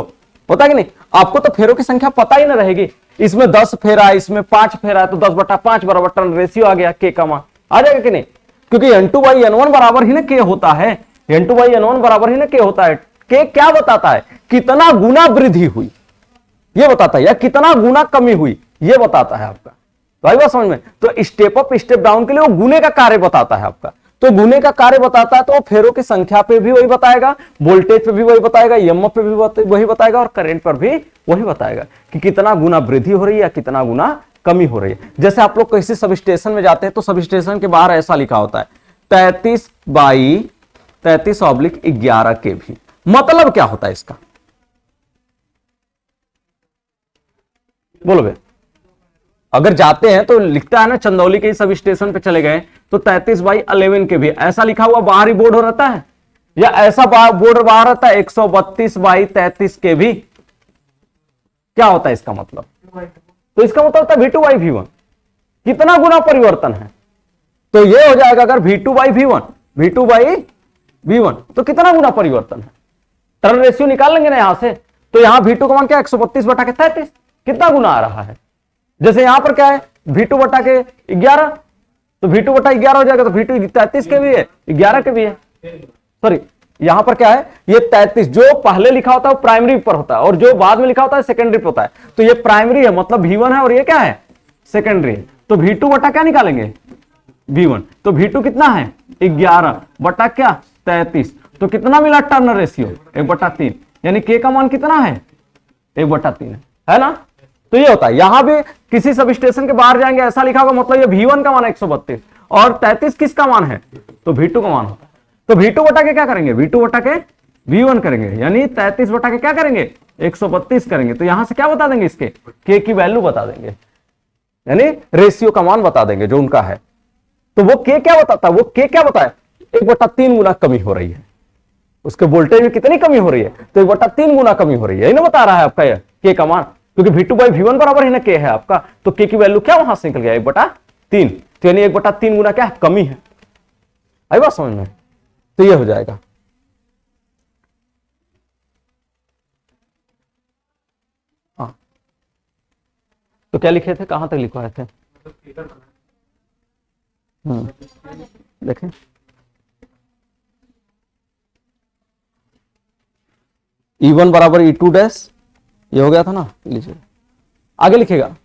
होता है कि नहीं। आपको तो फेरों की संख्या पता ही ना रहेगी, इसमें 10 फेरा है, इसमें 5 फेरा है, तो 10 बटा 5 बराबर टर्न रेशियो आ गया, के का मान आ जाएगा कि नहीं, क्योंकि N2 बाई N1 बराबर ही ना के होता है, N2 बाई N1 बराबर ही ना के होता है। के क्या बताता है, कितना गुना वृद्धि हुई ये बताता है, या कितना गुना कमी हुई ये बताता है आपका। तो आई बात समझ में। तो स्टेप अप स्टेप डाउन के लिए वो गुने का कार्य बताता है आपका, तो गुने का कार्य बताता है तो फेरों की संख्या पे भी वही बताएगा, वोल्टेज पे भी वही बताएगा, ईएमएफ पे भी वही बताएगा, और करंट पर भी वही बताएगा कि कितना गुना वृद्धि हो रही है या कितना गुना कमी हो रही है। जैसे आप लोग किसी सब स्टेशन में जाते हैं तो सब स्टेशन के बाहर ऐसा लिखा होता है 33/33/11 के भी, मतलब क्या होता है इसका, बोलो भाई। अगर जाते हैं तो लिखता है ना, चंदौली के सब स्टेशन पे चले गए तो 33/11 के भी ऐसा लिखा हुआ बाहरी बोर्ड हो रहता है, या ऐसा बोर्ड बाहर रहता है 132/33 के भी। क्या होता है इसका मतलब, तो इसका मतलब होता है V2/V1 कितना गुना परिवर्तन है। तो ये हो जाएगा अगर V2/V1 V2/V1 तो कितना गुना परिवर्तन है, टर्न रेशियो निकाल लेंगे ना यहां से। तो यहां V2 का मान क्या 132/33 कितना गुना आ रहा है। जैसे यहां पर क्या है V2 बटा के 11, तो V2 बटा 11 हो जाएगा, तो V2 33 के भी है 11 के भी है, सॉरी यहां पर क्या है ये 33, जो पहले लिखा होता है वो प्राइमरी पर होता है और जो बाद में लिखा होता है सेकेंडरी पर होता है। तो ये प्राइमरी है मतलब V1 है और ये क्या है सेकेंडरी है। तो V2 बटा क्या निकालेंगे V1, तो V2 कितना है 11 बटा क्या 33, तो कितना मिला टर्न रेशियो 1/3, यानी के का मान कितना है 1/3 है ना। तो ये होता है, यहां भी किसी सब स्टेशन के बाहर जाएंगे ऐसा लिखा होगा, मतलब ये V1 का मान 132 और 33 किसका मान है, तो V2 का मान होता है। तो V2 बटा के क्या करेंगे, V2 बटा के V1 करेंगे, यानी 33 बटा के क्या करेंगे 132 करेंगे। तो यहां से क्या बता देंगे, इसके के की वैल्यू बता देंगे, यानी रेशियो का मान बता देंगे जो उनका है। तो वो के क्या बताता है, वो के क्या बताए 1/3 गुना कमी हो रही है, उसके वोल्टेज में कितनी कमी हो रही है, तो 1/3 गुना कमी हो रही है, यही ना बता रहा है आपका यह के का मान, क्योंकि V2/V1 बराबर ही ना के है आपका। तो के की वैल्यू क्या वहां से निकल गया 1/3, तो यानी 1/3 गुना क्या है कमी है। आई बात समझ में, तो ये हो जाएगा। हाँ तो क्या लिखे थे, कहां तक लिखवाए थे, देखें E1 बराबर E2 डैश, ये हो गया था ना, लीजिए आगे लिखेगा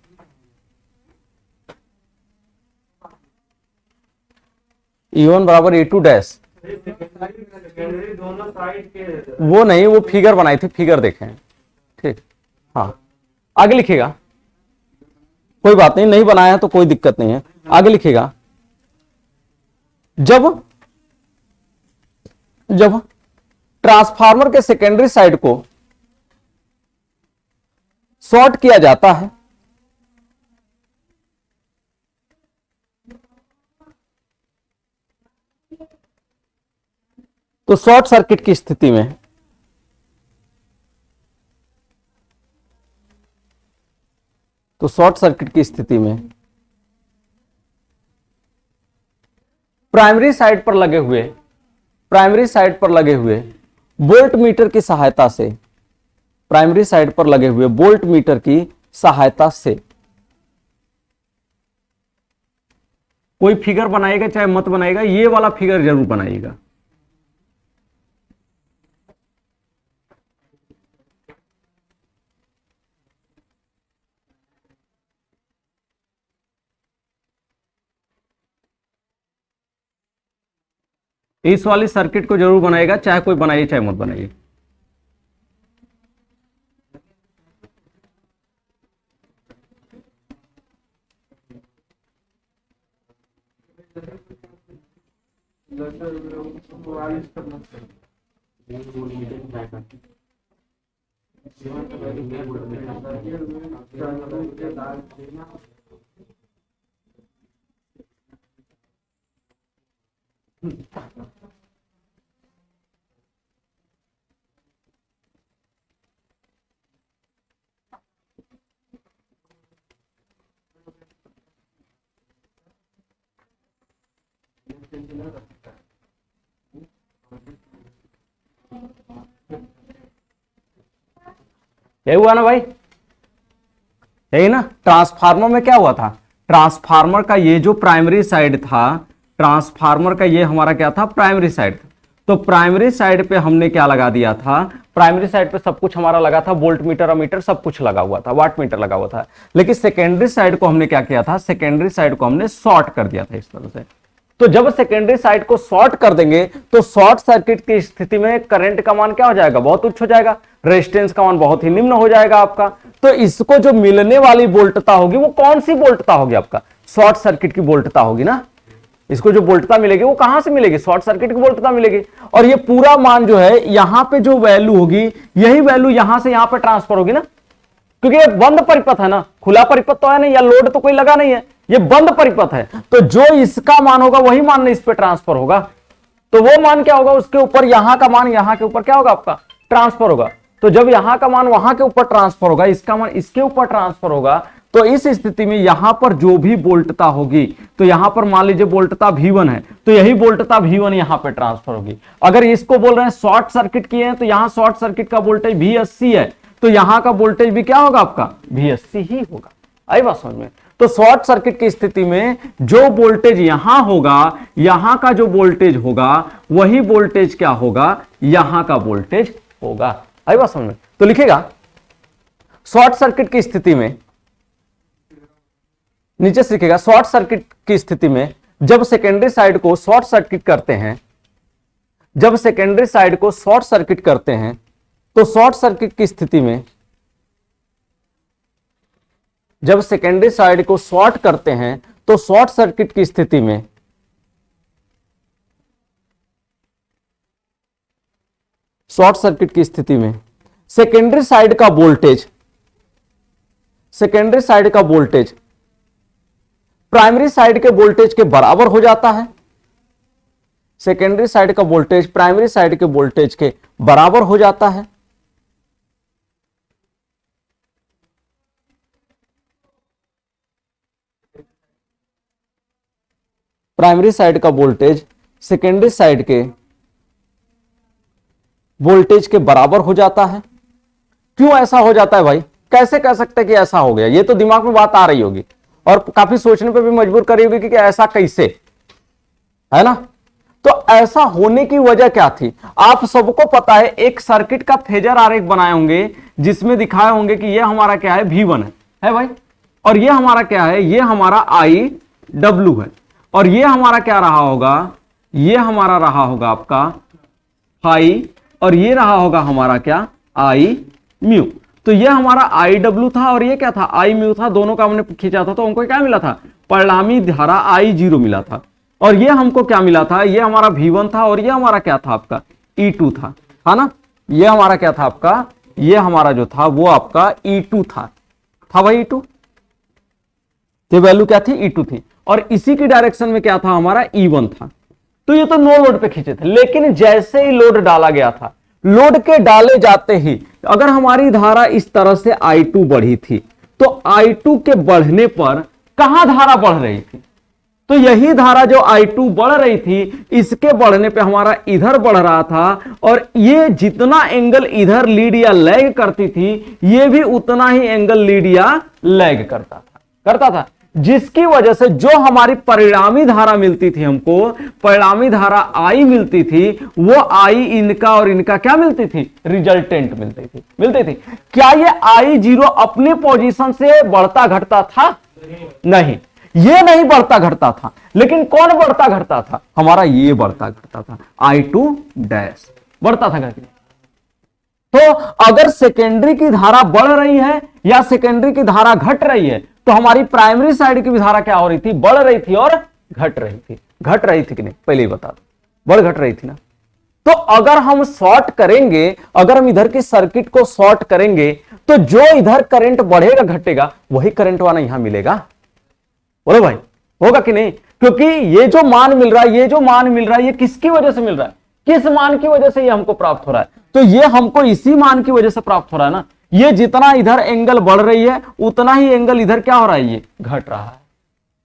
E1 बराबर E2 डैश, वो नहीं, वो फिगर बनाई थी, फिगर देखें ठीक। हाँ आगे लिखेगा, कोई बात नहीं, नहीं बनाया तो कोई दिक्कत नहीं है, आगे लिखेगा जब ट्रांसफार्मर के सेकेंडरी साइड को शॉर्ट किया जाता है तो शॉर्ट सर्किट की स्थिति में प्राइमरी साइड पर लगे हुए वोल्ट मीटर की सहायता से, प्राइमरी साइड पर लगे हुए वोल्ट मीटर की सहायता से कोई फिगर बनाएगा चाहे मत बनाएगा, ये वाला फिगर जरूर बनाइएगा। इस वाली सर्किट को जरूर बनाएगा, चाहे कोई बनाइए चाहे मत बनाइए। यही हुआ ना भाई, यही ना। ट्रांसफार्मर में क्या हुआ था, ट्रांसफार्मर का ये जो प्राइमरी साइड था, ट्रांसफार्मर का ये हमारा क्या था, प्राइमरी साइड। तो प्राइमरी साइड पे हमने क्या लगा दिया था, प्राइमरी साइड पे सब कुछ हमारा लगा था, वोल्ट मीटर अमीटर सब कुछ लगा हुआ था, वाट मीटर लगा हुआ था। लेकिन सेकेंडरी साइड को हमने क्या किया था, सेकेंडरी साइड को हमने शॉर्ट कर दिया था इस तरह से। तो जब सेकेंडरी साइड को शॉर्ट कर देंगे तो शॉर्ट सर्किट की स्थिति में करंट का मान क्या हो जाएगा, बहुत उच्च हो जाएगा, रेजिस्टेंस का मान बहुत ही निम्न हो जाएगा आपका। तो इसको जो मिलने वाली वोल्टता होगी वो कौन सी वोल्टता होगी, आपका शॉर्ट सर्किट की वोल्टता होगी ना। इसको जो वोल्टता मिलेगी वो कहां से मिलेगी, शॉर्ट सर्किट की वोल्टता मिलेगी। और ये पूरा मान जो है यहां पे जो वैल्यू होगी, यही वैल्यू यहां से यहां पे ट्रांसफर होगी ना, क्योंकि ये बंद परिपथ है ना, खुला परिपथ तो है नहीं, या लोड तो कोई लगा नहीं है, ये बंद परिपथ है। तो जो इसका मान होगा वही मान इस पे ट्रांसफर होगा। तो वो मान क्या होगा, उसके ऊपर यहां का मान यहां के ऊपर क्या होगा, आपका ट्रांसफर होगा। तो जब यहां का मान वहां के ऊपर ट्रांसफर होगा, इसका मान इसके ऊपर ट्रांसफर होगा, तो इस स्थिति में यहां पर जो भी वोल्टता होगी, तो यहां पर मान लीजिए वोल्टता V1 है, तो यही वोल्टता V1 यहां पर ट्रांसफर होगी। अगर इसको बोल रहे हैं शॉर्ट सर्किट किए हैं, तो यहां शॉर्ट सर्किट का वोल्टेज V80 है, तो यहां का वोल्टेज भी क्या होगा, आपका V80 ही होगा। आई बात समझ में। तो शॉर्ट सर्किट की स्थिति में जो वोल्टेज यहां होगा, यहां का जो वोल्टेज होगा वही वोल्टेज क्या होगा, यहां का वोल्टेज होगा। आई बात समझ में। तो लिखेगा शॉर्ट सर्किट की स्थिति में, नीचे से लिखेगा शॉर्ट सर्किट की स्थिति में जब सेकेंडरी साइड को शॉर्ट सर्किट करते हैं, जब सेकेंडरी साइड को शॉर्ट सर्किट करते हैं, तो शॉर्ट सर्किट की स्थिति में, जब सेकेंडरी साइड को शॉर्ट करते हैं तो शॉर्ट सर्किट की स्थिति में शॉर्ट सर्किट की स्थिति में सेकेंडरी साइड का वोल्टेज, सेकेंडरी साइड का वोल्टेज प्राइमरी साइड के वोल्टेज के बराबर हो जाता है। सेकेंडरी साइड का वोल्टेज प्राइमरी साइड के वोल्टेज के बराबर हो जाता है। प्राइमरी साइड का वोल्टेज सेकेंडरी साइड के वोल्टेज के बराबर हो जाता है। क्यों ऐसा हो जाता है भाई, कैसे कह सकते हैं कि ऐसा हो गया, ये तो दिमाग में बात आ रही होगी और काफी सोचने पे भी मजबूर करी होगी कि ऐसा कैसे, है ना। तो ऐसा होने की वजह क्या थी, आप सबको पता है, एक सर्किट का फेजर आरेख बनाए होंगे जिसमें दिखाए होंगे कि ये हमारा क्या है, V1 है भाई, और ये हमारा क्या है, ये हमारा IW है, और ये हमारा क्या रहा होगा, ये हमारा रहा होगा आपका फाई, और ये रहा होगा हमारा क्या, I म्यू। तो ये हमारा IW था और ये क्या था, I म्यू था, दोनों का हमने खींचा था, तो हमको क्या मिला था, परिणामी धारा I0 मिला था। और ये हमको क्या मिला था, ये हमारा V1 था और ये हमारा क्या था, आपका E2 था, है ना। ये हमारा क्या था आपका, ये हमारा जो था वो आपका E2 था भाई E2, तो वैल्यू क्या थी, E2 थी। और इसी की डायरेक्शन में क्या था, हमारा E1 था। तो ये तो नो लोड पे खींचे थे, लेकिन जैसे ही लोड डाला गया था, लोड के डाले जाते ही अगर हमारी धारा इस तरह से I2 बढ़ी थी, तो I2 के बढ़ने पर कहां धारा बढ़ रही थी, तो यही धारा जो I2 बढ़ रही थी, इसके बढ़ने पे हमारा इधर बढ़ रहा था, और ये जितना एंगल इधर लीड या लैग करती थी, ये भी उतना ही एंगल लीड या लैग करता था, जिसकी वजह से जो हमारी परिणामी धारा मिलती थी, हमको परिणामी धारा I मिलती थी, वो I इनका और इनका क्या मिलती थी, रिजल्टेंट मिलती थी। क्या ये I0 अपने पोजीशन से बढ़ता घटता था, नहीं, ये नहीं बढ़ता घटता था, लेकिन कौन बढ़ता घटता था, हमारा ये बढ़ता घटता था, I2 डैश बढ़ता था करके। तो अगर सेकेंडरी की धारा बढ़ रही है या सेकेंडरी की धारा घट रही है, तो हमारी प्राइमरी साइड की भी धारा क्या हो रही थी, बढ़ रही थी और घट रही थी कि नहीं, पहले ही बता दो, बढ़ घट रही थी ना। तो अगर हम शॉर्ट करेंगे, अगर हम इधर की सर्किट को शॉर्ट करेंगे, तो जो इधर करंट बढ़ेगा घटेगा वही करंट वाला यहां मिलेगा, बोलो भाई, होगा कि नहीं? क्योंकि ये जो मान मिल रहा है, ये जो मान मिल रहा है, ये किसकी वजह से मिल रहा है? किस मान की वजह से ये हमको प्राप्त हो रहा है? तो ये हमको इसी मान की वजह से प्राप्त हो रहा है ना। ये जितना इधर एंगल बढ़ रही है उतना ही एंगल इधर क्या हो रहा है, ये घट रहा है,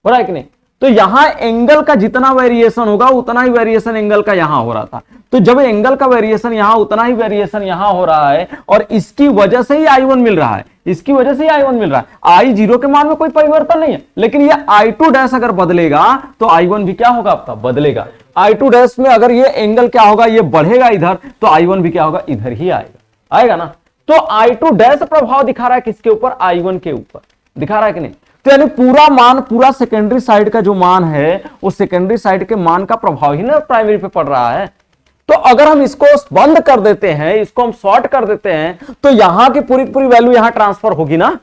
हो रहा है कि नहीं? तो यहां एंगल का जितना वेरिएशन होगा उतना ही वेरिएशन एंगल का यहां हो रहा था। तो जब एंगल का वेरिएशन यहां उतना ही वेरिएशन यहां हो रहा है और इसकी वजह से ही I1 मिल रहा है, इसकी वजह से ही I1 मिल रहा है। I0 के मान में कोई परिवर्तन नहीं है, लेकिन ये I2 डैश अगर बदलेगा तो I1 भी क्या होगा आपका, बदलेगा। I2 डैश में अगर ये एंगल क्या होगा, ये बढ़ेगा इधर, तो I1 भी क्या होगा, इधर ही आएगा, आएगा ना। तो I2 डैश प्रभाव दिखा रहा है किसके ऊपर, I1 के ऊपर दिखा रहा है कि नहीं? तो यानी पूरा मान, पूरा सेकेंडरी साइड का जो मान है वो सेकेंडरी साइड के मान का प्रभाव ही ना प्राइमरी पे पड़ रहा है। तो अगर हम इसको बंद कर देते हैं, इसको हम शॉर्ट कर देते हैं, तो यहां की पूरी पूरी वैल्यू यहां ट्रांसफर होगी ना।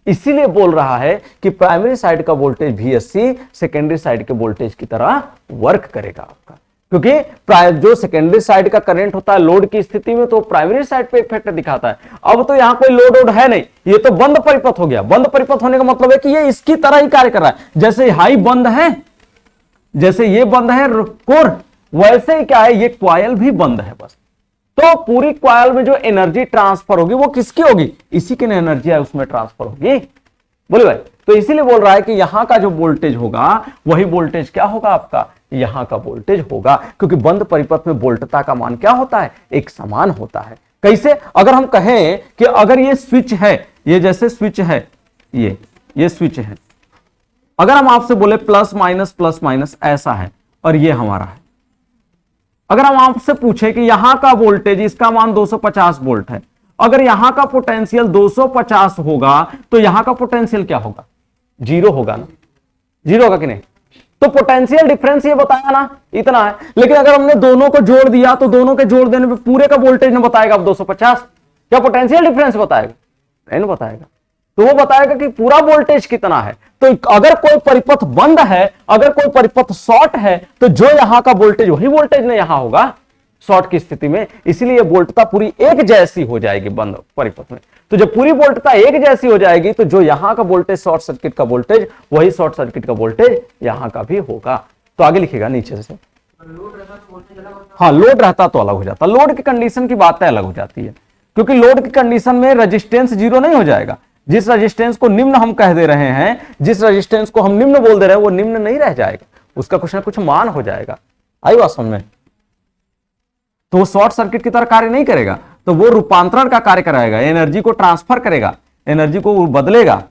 इसीलिए बोल रहा है कि प्राइमरी साइड का वोल्टेज VSC सेकेंडरी साइड के वोल्टेज की तरह वर्क करेगा आपका, क्योंकि जो सेकेंडरी साइड का करंट होता है लोड की स्थिति में तो प्राइमरी साइड पे इफेक्ट दिखाता है। अब तो यहां कोई लोड वोड है नहीं, ये तो बंद परिपथ हो गया। बंद परिपथ होने का मतलब है कि ये इसकी तरह ही कार्य कर रहा है। जैसे हाई बंद है, जैसे ये बंद है कोर, वैसे ही क्या है, ये क्वायल भी बंद है बस। तो पूरी क्वायल में जो एनर्जी ट्रांसफर होगी वो किसकी होगी, इसी की एनर्जी है उसमें ट्रांसफर होगी, बोले भाई। तो इसीलिए बोल रहा है कि यहां का जो वोल्टेज होगा वही वोल्टेज क्या होगा आपका, यहां का वोल्टेज होगा, क्योंकि बंद परिपथ में वोल्टता का मान क्या होता है, एक समान होता है। कैसे? अगर हम कहें कि अगर ये स्विच है, ये जैसे स्विच है, ये स्विच है, अगर हम आपसे बोले प्लस माइनस ऐसा है और ये हमारा है, अगर हम आपसे पूछे कि यहां का वोल्टेज, इसका मान 250 वोल्ट है, अगर यहां का पोटेंशियल 250 होगा तो यहां का पोटेंशियल क्या होगा, 0 होगा ना, 0 होगा कि नहीं? तो पोटेंशियल डिफरेंस ये बताया ना, इतना है। लेकिन अगर हमने दोनों को जोड़ दिया तो दोनों के जोड़ देने पे पूरे का वोल्टेज ना बताएगा अब 250, क्या पोटेंशियल डिफरेंस बताएगा? नहीं बताएगा। तो वो बताएगा कि पूरा वोल्टेज कितना है। तो अगर कोई परिपथ बंद है, अगर कोई परिपथ शॉर्ट है, तो जो यहां का वोल्टेज वही वोल्टेज ना यहां होगा शॉर्ट की स्थिति में। इसलिए वोल्टता पूरी एक जैसी हो जाएगी बंद परिपथ में। तो जब पूरी वोल्टता एक जैसी हो जाएगी तो जो यहां का वोल्टेज शॉर्ट सर्किट का वोल्टेज वही शॉर्ट सर्किट का वोल्टेज यहां का भी होगा। तो आगे लिखेगा नीचे से, हाँ लोड रहता तो अलग हो जाता, लोड की कंडीशन की बातें अलग हो जाती है, क्योंकि लोड की कंडीशन में रेजिस्टेंस 0 नहीं हो जाएगा। जिस रेजिस्टेंस को निम्न हम कह दे रहे हैं, जिस रेजिस्टेंस को हम निम्न बोल दे रहे हैं वो निम्न नहीं रह जाएगा, उसका कुछ ना कुछ मान हो जाएगा। आई बात समझ में? तो वो शॉर्ट सर्किट की तरह कार्य नहीं करेगा, तो वो रूपांतरण का कार्य कराएगा, एनर्जी को ट्रांसफर करेगा, एनर्जी को बदलेगा,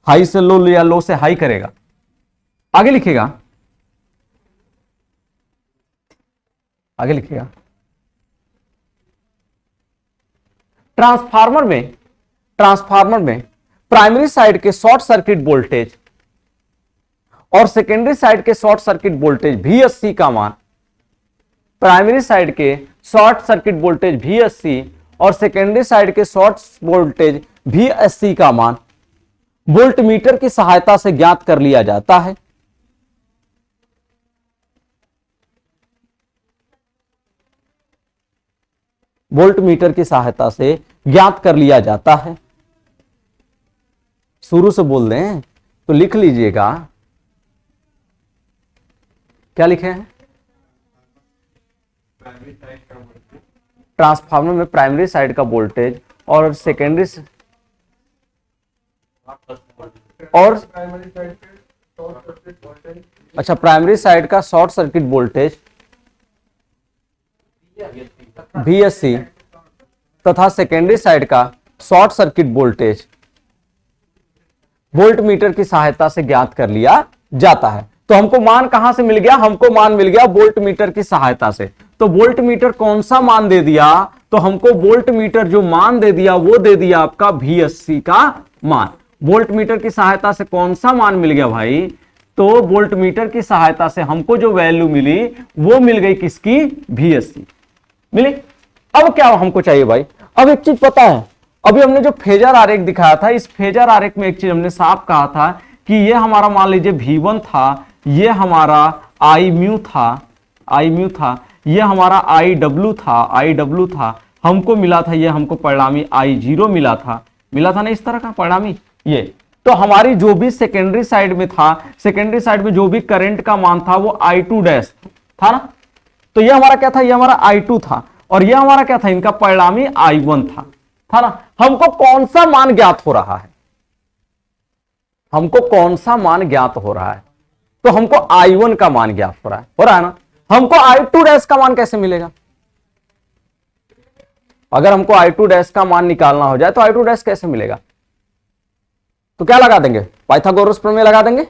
हाई से लो या लो से हाई करेगा। आगे लिखेगा, आगे लिखेगा, ट्रांसफार्मर में प्राइमरी साइड के शॉर्ट सर्किट वोल्टेज और सेकेंडरी साइड के शॉर्ट सर्किट वोल्टेज VSC का मान, प्राइमरी साइड के शॉर्ट सर्किट वोल्टेज VSC और सेकेंडरी साइड के शॉर्ट वोल्टेज VSC का मान वोल्टमीटर की सहायता से ज्ञात कर लिया जाता है। वोल्टमीटर की सहायता से ज्ञात कर लिया जाता है। शुरू से बोल दें तो लिख लीजिएगा, क्या लिखे हैं? ट्रांसफार्मर में प्राइमरी साइड का वोल्टेज और सेकेंडरी और अच्छा प्राइमरी साइड का शॉर्ट सर्किट वोल्टेज VSC तथा सेकेंडरी साइड का शॉर्ट सर्किट वोल्टेज वोल्टमीटर की सहायता से ज्ञात कर लिया जाता है। तो हमको मान कहां से मिल गया? हमको मान मिल गया वोल्टमीटर की सहायता से। तो वोल्टमीटर कौन सा मान दे दिया? तो हमको वोल्टमीटर जो मान दे दिया वो दे दिया आपका VSC का मान। वोल्टमीटर की सहायता से कौन सा मान मिल गया भाई? तो वोल्टमीटर की सहायता से हमको जो वैल्यू मिली वो मिल गई किसकी? VSC मिली। अब क्या हमको चाहिए भाई? अब एक चीज पता है, अभी हमने जो फेजर आरेख दिखाया था, इस फेजर आरेख में एक चीज हमने साफ कहा था कि ये हमारा मान लीजिए V1 था, ये हमारा I म्यू था, ये हमारा I W था, हमको मिला था ये हमको परिणामी I0 मिला था ना इस तरह का परिणामी ये। तो हमारी जो भी सेकेंडरी साइड में था, सेकेंडरी साइड में जो भी करंट का मान था वो I2 डैश था ना। तो ये हमारा क्या था, ये हमारा I2 था और ये हमारा क्या था, इनका परिणामी I1 था ना। हमको कौन सा मान ज्ञात हो रहा है, हमको कौन सा मान ज्ञात हो रहा है, तो हमको I1 का मान ज्ञात हो रहा है ना। हमको I2 डैश का मान कैसे मिलेगा, अगर हमको I2 डैश का मान निकालना हो जाए तो I2 डैश कैसे मिलेगा, तो क्या लगा देंगे, पाइथागोरस प्रमेय लगा देंगे।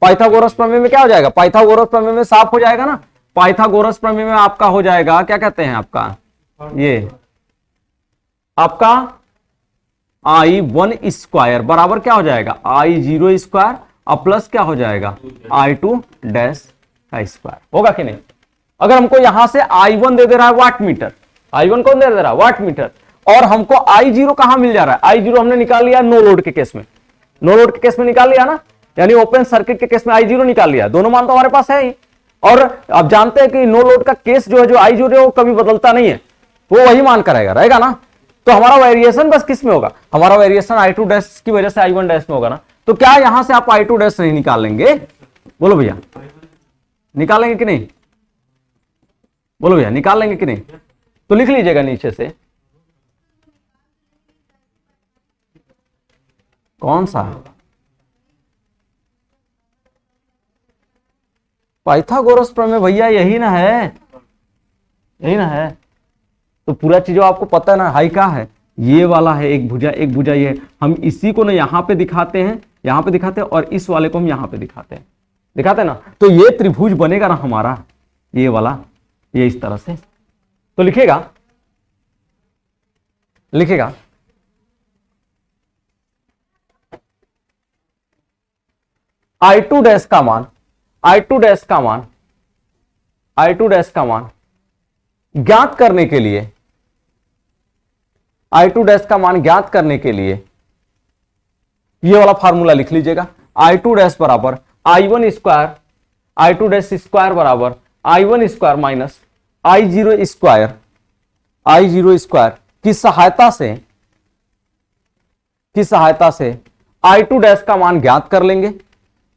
पाइथागोरस प्रमेय में क्या हो जाएगा, पाइथागोरस प्रमेय में साफ हो जाएगा ना। पाइथागोरस प्रमेय में आपका हो जाएगा, क्या कहते हैं आपका, ये आपका I1 स्क्वायर बराबर क्या हो जाएगा, I0 स्क्वायर और प्लस क्या हो जाएगा, I2 डैश का स्क्वायर, होगा कि नहीं। अगर हमको यहां से I1 दे दे रहा है वाट मीटर, I1 कौन दे रहा है, वाट मीटर, और हमको I0 कहां मिल जा रहा है, I0 हमने निकाल लिया नो लोड के केस में, नो लोड के केस में निकाल लिया ना, यानी ओपन सर्किट के केस में I0 निकाल लिया, दोनों मान तो हमारे पास है ही। और आप जानते हैं कि नो लोड का केस जो है, जो I0 है वो कभी बदलता नहीं है, वो वही मान का रहेगा ना। तो हमारा वेरिएशन बस किस में होगा, हमारा वेरिएशन I2 डैश की वजह से I1 डैश में होगा ना। तो क्या यहां से आप I2 डैश नहीं निकालेंगे, बोलो भैया निकालेंगे कि नहीं, बोलो भैया निकाल लेंगे कि नहीं, तो लिख लीजिएगा नीचे से कौन सा, पाइथागोरस प्रमेय भैया, यही ना है, यही ना है। तो पूरा चीज आपको पता है ना, हाई का है, ये वाला है, एक भुजा ये है। हम इसी को ना यहाँ पे दिखाते हैं, यहाँ पे दिखाते हैं, और इस वाले को हम यहाँ पे दिखाते हैं ना। तो ये त्रिभुज बनेगा ना हमारा, ये वाला, ये इस तरह से। तो लिखेगा I2 डैश का मान, I2 डैश का मान ज्ञात करने के लिए, I2 डैश का मान ज्ञात करने के लिए ये वाला फार्मूला लिख लीजिएगा। I2 डैश बराबर I1 square, I2 dash square बराबर I1 square minus I0 square की सहायता से I2 डैश का मान ज्ञात कर लेंगे,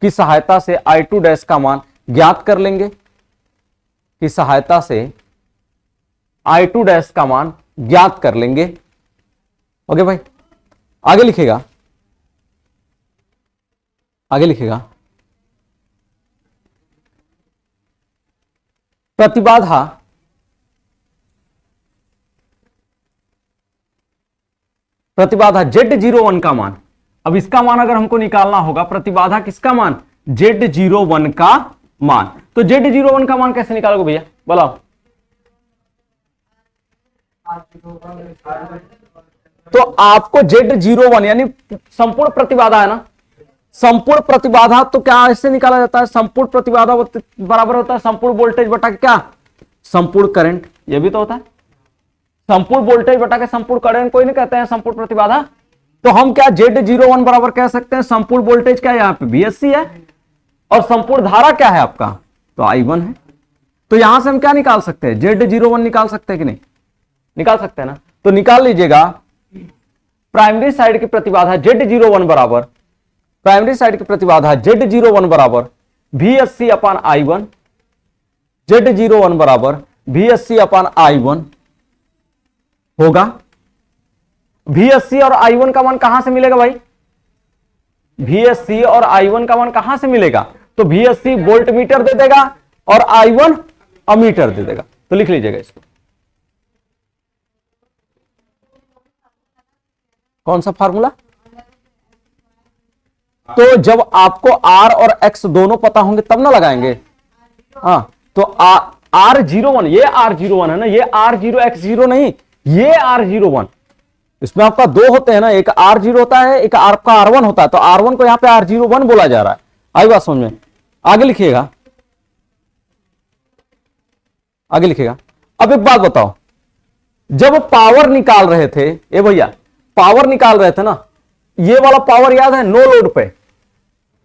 की सहायता से I2 डैश का मान ज्ञात कर लेंगे, की सहायता से I2 डैश का मान ज्ञात कर लेंगे। ओके भाई, आगे लिखेगा, प्रतिबाधा Z01 का मान। अब इसका मान अगर हमको निकालना होगा, प्रतिबाधा किसका मान, Z01 का मान। तो Z01 का मान कैसे निकालोगे भैया, बोलो। तो आपको Z01 यानी संपूर्ण प्रतिबाधा है ना, संपूर्ण प्रतिबाधा, तो क्या इससे निकाला जाता है, संपूर्ण प्रतिबाधा बराबर होता है संपूर्ण वोल्टेज बटा क्या, संपूर्ण करंट। ये भी तो होता है, संपूर्ण वोल्टेज बटा के संपूर्ण करंट कोई नहीं कहते हैं संपूर्ण प्रतिबाधा। तो हम क्या Z01 बराबर कह सकते हैं, संपूर्ण वोल्टेज क्या है, यहाँ पे VSC है, और संपूर्ण धारा क्या है आपका, तो I1 है। तो यहां से हम क्या निकाल सकते हैं, Z01 निकाल सकते हैं कि नहीं, निकाल सकते हैं ना। तो निकाल लीजिएगा, प्राइमरी साइड की प्रतिबाधा Z01 बराबर, प्राइमरी साइड की प्रतिबाधा Z01 बराबर VSC अपान I1, Z01 बराबर VSC अपान I1 होगा। VSC और I1 का मान कहां से मिलेगा भाई, VSC और I1 का मान कहां से मिलेगा, तो VSC वोल्ट मीटर दे देगा और I1 अमीटर दे देगा। तो लिख लीजिएगा इसको, कौन सा फार्मूला। तो जब आपको R और X दोनों पता होंगे तब ना लगाएंगे। हाँ, तो R01, ये R01 है ना, ये R0 X0 नहीं, ये R01। इसमें आपका दो होते हैं ना, एक R0 होता है, एक आपका R1 होता है। तो R1 को यहां पे R01 बोला जा रहा है। आई बात समझ में, आगे लिखिएगा, आगे लिखिएगा। अब एक बात बताओ, जब पावर निकाल रहे थे, ए भैया पावर निकाल रहे थे ना, ये वाला पावर याद है, नो लोड पे,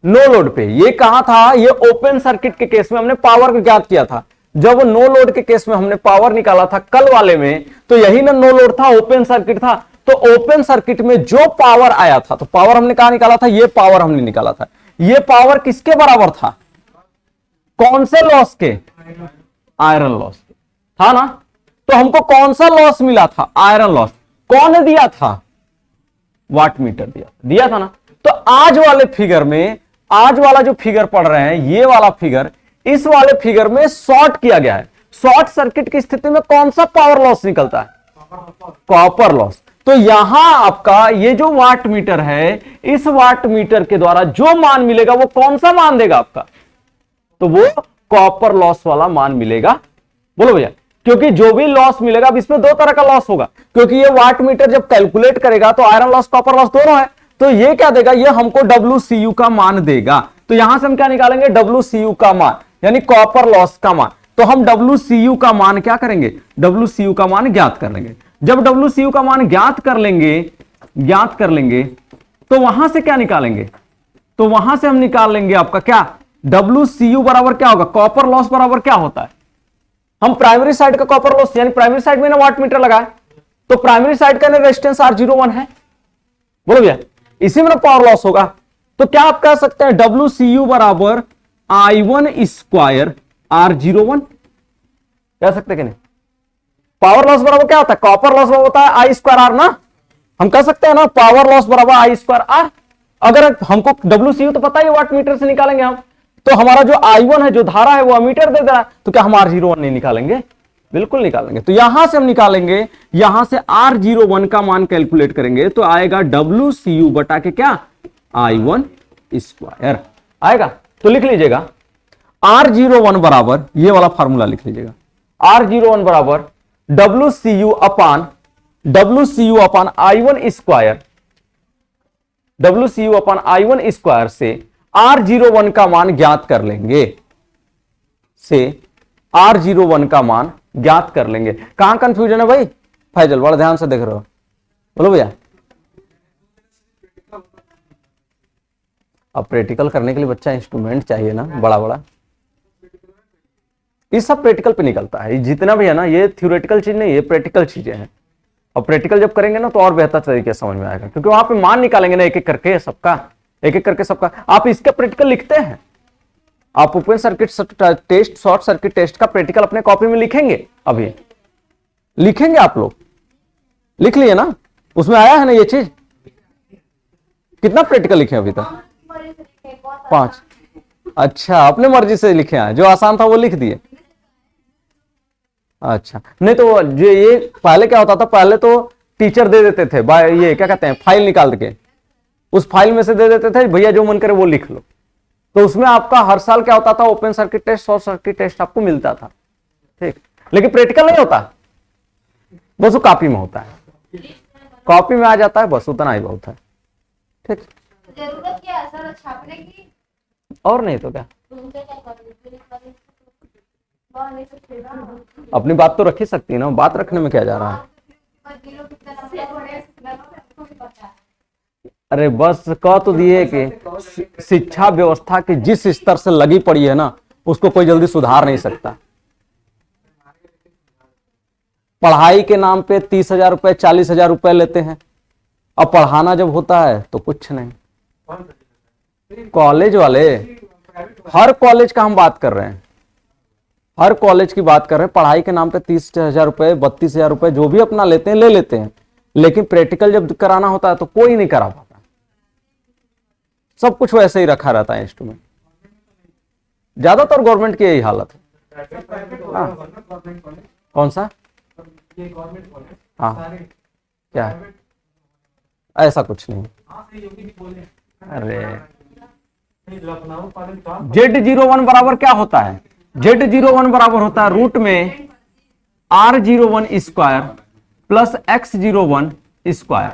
नो लोड पे ये कहां था, ये ओपन सर्किट के केस में हमने पावर को ज्ञात किया था। जब नो लोड के केस में हमने पावर निकाला था कल वाले में, तो यही ना नो लोड था, ओपन सर्किट था। तो ओपन सर्किट में जो पावर आया था, तो पावर हमने कहा निकाला था, ये पावर हमने निकाला था, ये पावर किसके बराबर था? कौन से लॉस के? आयरन लॉस के, था ना। तो हमको कौन सा लॉस मिला था? Iron loss. कौन ने दिया था? वाट मीटर दिया था ना। तो आज वाले फिगर में, आज वाला जो फिगर पढ़ रहे हैं, ये वाला फिगर, इस वाले फिगर में शॉर्ट किया गया है। शॉर्ट सर्किट की स्थिति में कौन सा पावर लॉस निकलता है? Copper loss. तो यहां आपका ये जो वाट मीटर है, इस वाट मीटर के द्वारा जो मान मिलेगा वो कौन सा मान देगा आपका? तो वो कॉपर लॉस वाला मान मिलेगा। बोलो भैया, क्योंकि जो भी लॉस मिलेगा, अब इसमें दो तरह का लॉस होगा, क्योंकि ये वाट मीटर जब कैलकुलेट करेगा तो आयरन लॉस कॉपर लॉस दोनों है। तो ये क्या देगा? ये हमको WCU का मान देगा। तो यहां से हम क्या निकालेंगे? WCU का मान, यानी कॉपर लॉस का मान। तो हम WCU का मान क्या करेंगे? WCU का मान ज्ञात कर लेंगे। जब WCU का मान ज्ञात कर लेंगे तो वहां से क्या निकालेंगे? तो वहां से हम निकाल लेंगे आपका क्या? WCU बराबर क्या होगा? कॉपर लॉस बराबर क्या होता है? हम प्राइमरी साइड का कॉपर लॉस, यानी प्राइमरी साइड में ना वाट मीटर लगा है, तो प्राइमरी साइड का रेजिस्टेंस R01 है। बोलो भैया, इसी में ना पावर लॉस होगा। तो क्या आप कह सकते हैं WCU बराबर I1 स्क्वायर R01? कह सकते कि नहीं? पावर लॉस बराबर क्या होता है? कॉपर लॉस बराबर होता है I स्क्वायर R ना। हम कह सकते हैं ना पावर लॉस बराबर I स्क्वायर R। अगर हमको WCU तो पता ही वाट मीटर से निकालेंगे हम, तो हमारा जो I1 है, जो धारा है, वो अमीटर दे रहा है, तो क्या हम R01 नहीं निकालेंगे? बिल्कुल निकालेंगे। तो यहां से हम निकालेंगे, यहां से R01 का मान कैलकुलेट करेंगे तो आएगा WCU बटा के क्या? I1 स्क्वायर आएगा। तो लिख लीजिएगा R01 बराबर, ये वाला फॉर्मूला लिख लीजिएगा, R01 बराबर WCU अपान I1 स्क्वायर, WCU अपान I1 स्क्वायर से R01 का मान ज्ञात कर लेंगे, R01 का मान ज्ञात कर लेंगे। कहां कंफ्यूजन है भाई? फैजल बड़ा ध्यान से देख रहे हो, बोलो भैया। अब प्रैक्टिकल करने के लिए बच्चा इंस्ट्रूमेंट चाहिए ना, बड़ा बड़ा। ये सब प्रैक्टिकल पे निकलता है, जितना भी है ना, ये थ्योरेटिकल चीज नहीं, ये प्रैक्टिकल चीजें हैं। और प्रैक्टिकल जब करेंगे ना तो और बेहतर तरीके से समझ में आएगा, क्योंकि वहां पे मान निकालेंगे ना एक एक करके सबका, एक एक करके सबका। आप इसका प्रैक्टिकल लिखते हैं, आप open circuit test, short circuit test का प्रैक्टिकल अपने कॉपी में लिखेंगे, अभी लिखेंगे आप लोग, लिख लिए ना? उसमें आया है ना ये चीज? कितना प्रैक्टिकल लिखे अभी तक? 5। अच्छा, अपने मर्जी से लिखे हैं, जो आसान था वो लिख दिए। अच्छा, नहीं तो जो ये पहले क्या होता था, पहले तो टीचर दे देते थे, ये क्या कहते हैं, फाइल निकाल के, उस फाइल में से दे देते थे, भैया जो मन करे वो लिख लो। तो उसमें आपका हर साल क्या होता था? Open circuit test, short circuit test आपको मिलता था, ठीक। लेकिन प्रैक्टिकल नहीं होता, बस वो कॉपी में होता है, कॉपी में आ जाता है, बस उतना ही बहुत है, ठीक। जरूरत क्या है सर छापने की? और नहीं तो क्या, अपनी बात तो रख ही सकती है ना, बात रखने में क्या जा रहा है? अरे बस कह तो दिए कि शिक्षा व्यवस्था के जिस स्तर से लगी पड़ी है ना, उसको कोई जल्दी सुधार नहीं सकता। पढ़ाई के नाम पे 30,000 रुपए, 40,000 रुपए लेते हैं, अब पढ़ाना जब होता है तो कुछ नहीं। कॉलेज वाले, हर कॉलेज का हम बात कर रहे हैं, हर कॉलेज की बात कर रहे हैं, पढ़ाई के नाम पे 30,000 रुपए, 32,000 रुपए जो भी अपना लेते हैं ले लेते हैं, लेकिन प्रैक्टिकल जब कराना होता है तो कोई नहीं करा पाता, सब कुछ वैसे ही रखा रहता है इंस्ट्रूमेंट। ज्यादातर गवर्नमेंट की यही हालत है। कौन सा? हाँ, क्या? ऐसा कुछ नहीं। अरे Z01 बराबर क्या होता है? Z01 बराबर होता है रूट में R01 square plus X01 square.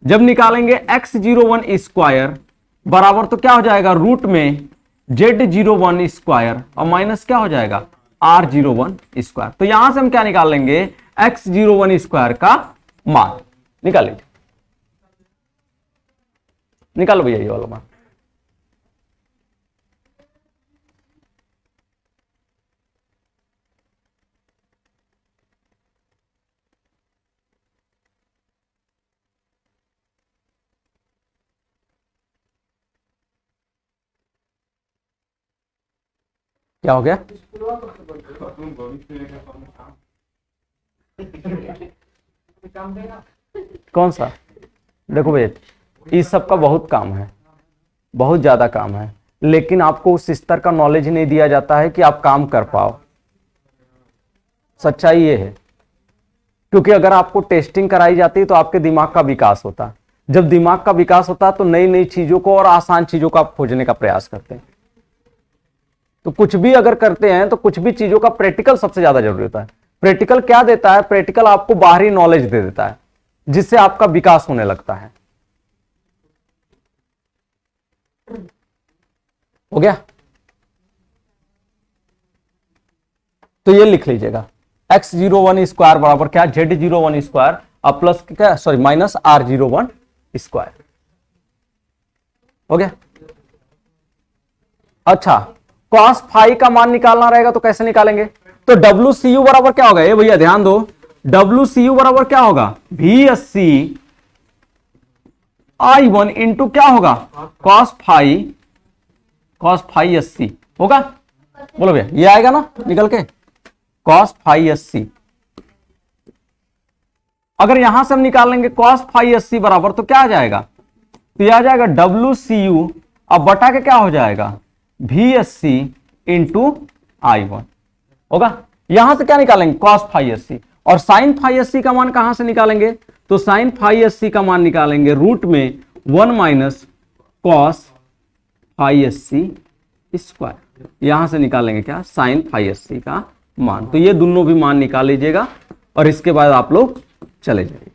जब निकालेंगे X01 स्क्वायर बराबर तो क्या हो जाएगा? रूट में Z01 स्क्वायर और माइनस क्या हो जाएगा? R01 square. तो यहां से हम क्या निकाल लेंगे? X01 स्क्वायर का मान निकाल लीजिए, निकालो भैया ये वाला मान। क्या हो गया? कौन सा? देखो भैया, इस सब का बहुत काम है, बहुत ज्यादा काम है, लेकिन आपको उस स्तर का नॉलेज नहीं दिया जाता है कि आप काम कर पाओ। सच्चाई ये है, क्योंकि अगर आपको टेस्टिंग कराई जाती है तो आपके दिमाग का विकास होता है। जब दिमाग का विकास होता है तो नई नई चीजों को और आसान चीजों को आप खोजने का प्रयास करते हैं। तो कुछ भी अगर करते हैं तो कुछ भी चीजों का प्रैक्टिकल सबसे ज्यादा जरूरी होता है। प्रैक्टिकल क्या देता है? प्रैक्टिकल आपको बाहरी नॉलेज दे देता है, जिससे आपका विकास होने लगता है। हो गया? तो ये लिख लीजिएगा, x01 स्क्वायर बराबर क्या? z01 स्क्वायर अब प्लस क्या, सॉरी माइनस r01 स्क्वायर। हो गया? अच्छा, cos फाई का मान निकालना रहेगा तो कैसे निकालेंगे? तो WCU बराबर क्या होगा? ये भैया ध्यान दो, WCU बराबर क्या होगा? VSC I1 इंटू क्या होगा? cos फाई SC होगा। बोलो भैया, ये आएगा ना निकल के, cos फाई SC। अगर यहां से हम निकाल लेंगे cos फाई SC बराबर, तो क्या आ जाएगा? तो यह आ जाएगा WCU अब बटा के क्या हो जाएगा? VSC इंटू I1 होगा। यहां से क्या निकालेंगे? cos phi SC। और sin फाई SC का मान कहां से निकालेंगे? तो sin फाई SC का मान निकालेंगे रूट में 1 minus cos phi SC square. यहां से निकालेंगे क्या? sin फाई SC का मान। तो ये दोनों भी मान निकाल लीजिएगा और इसके बाद आप लोग चले जाइए।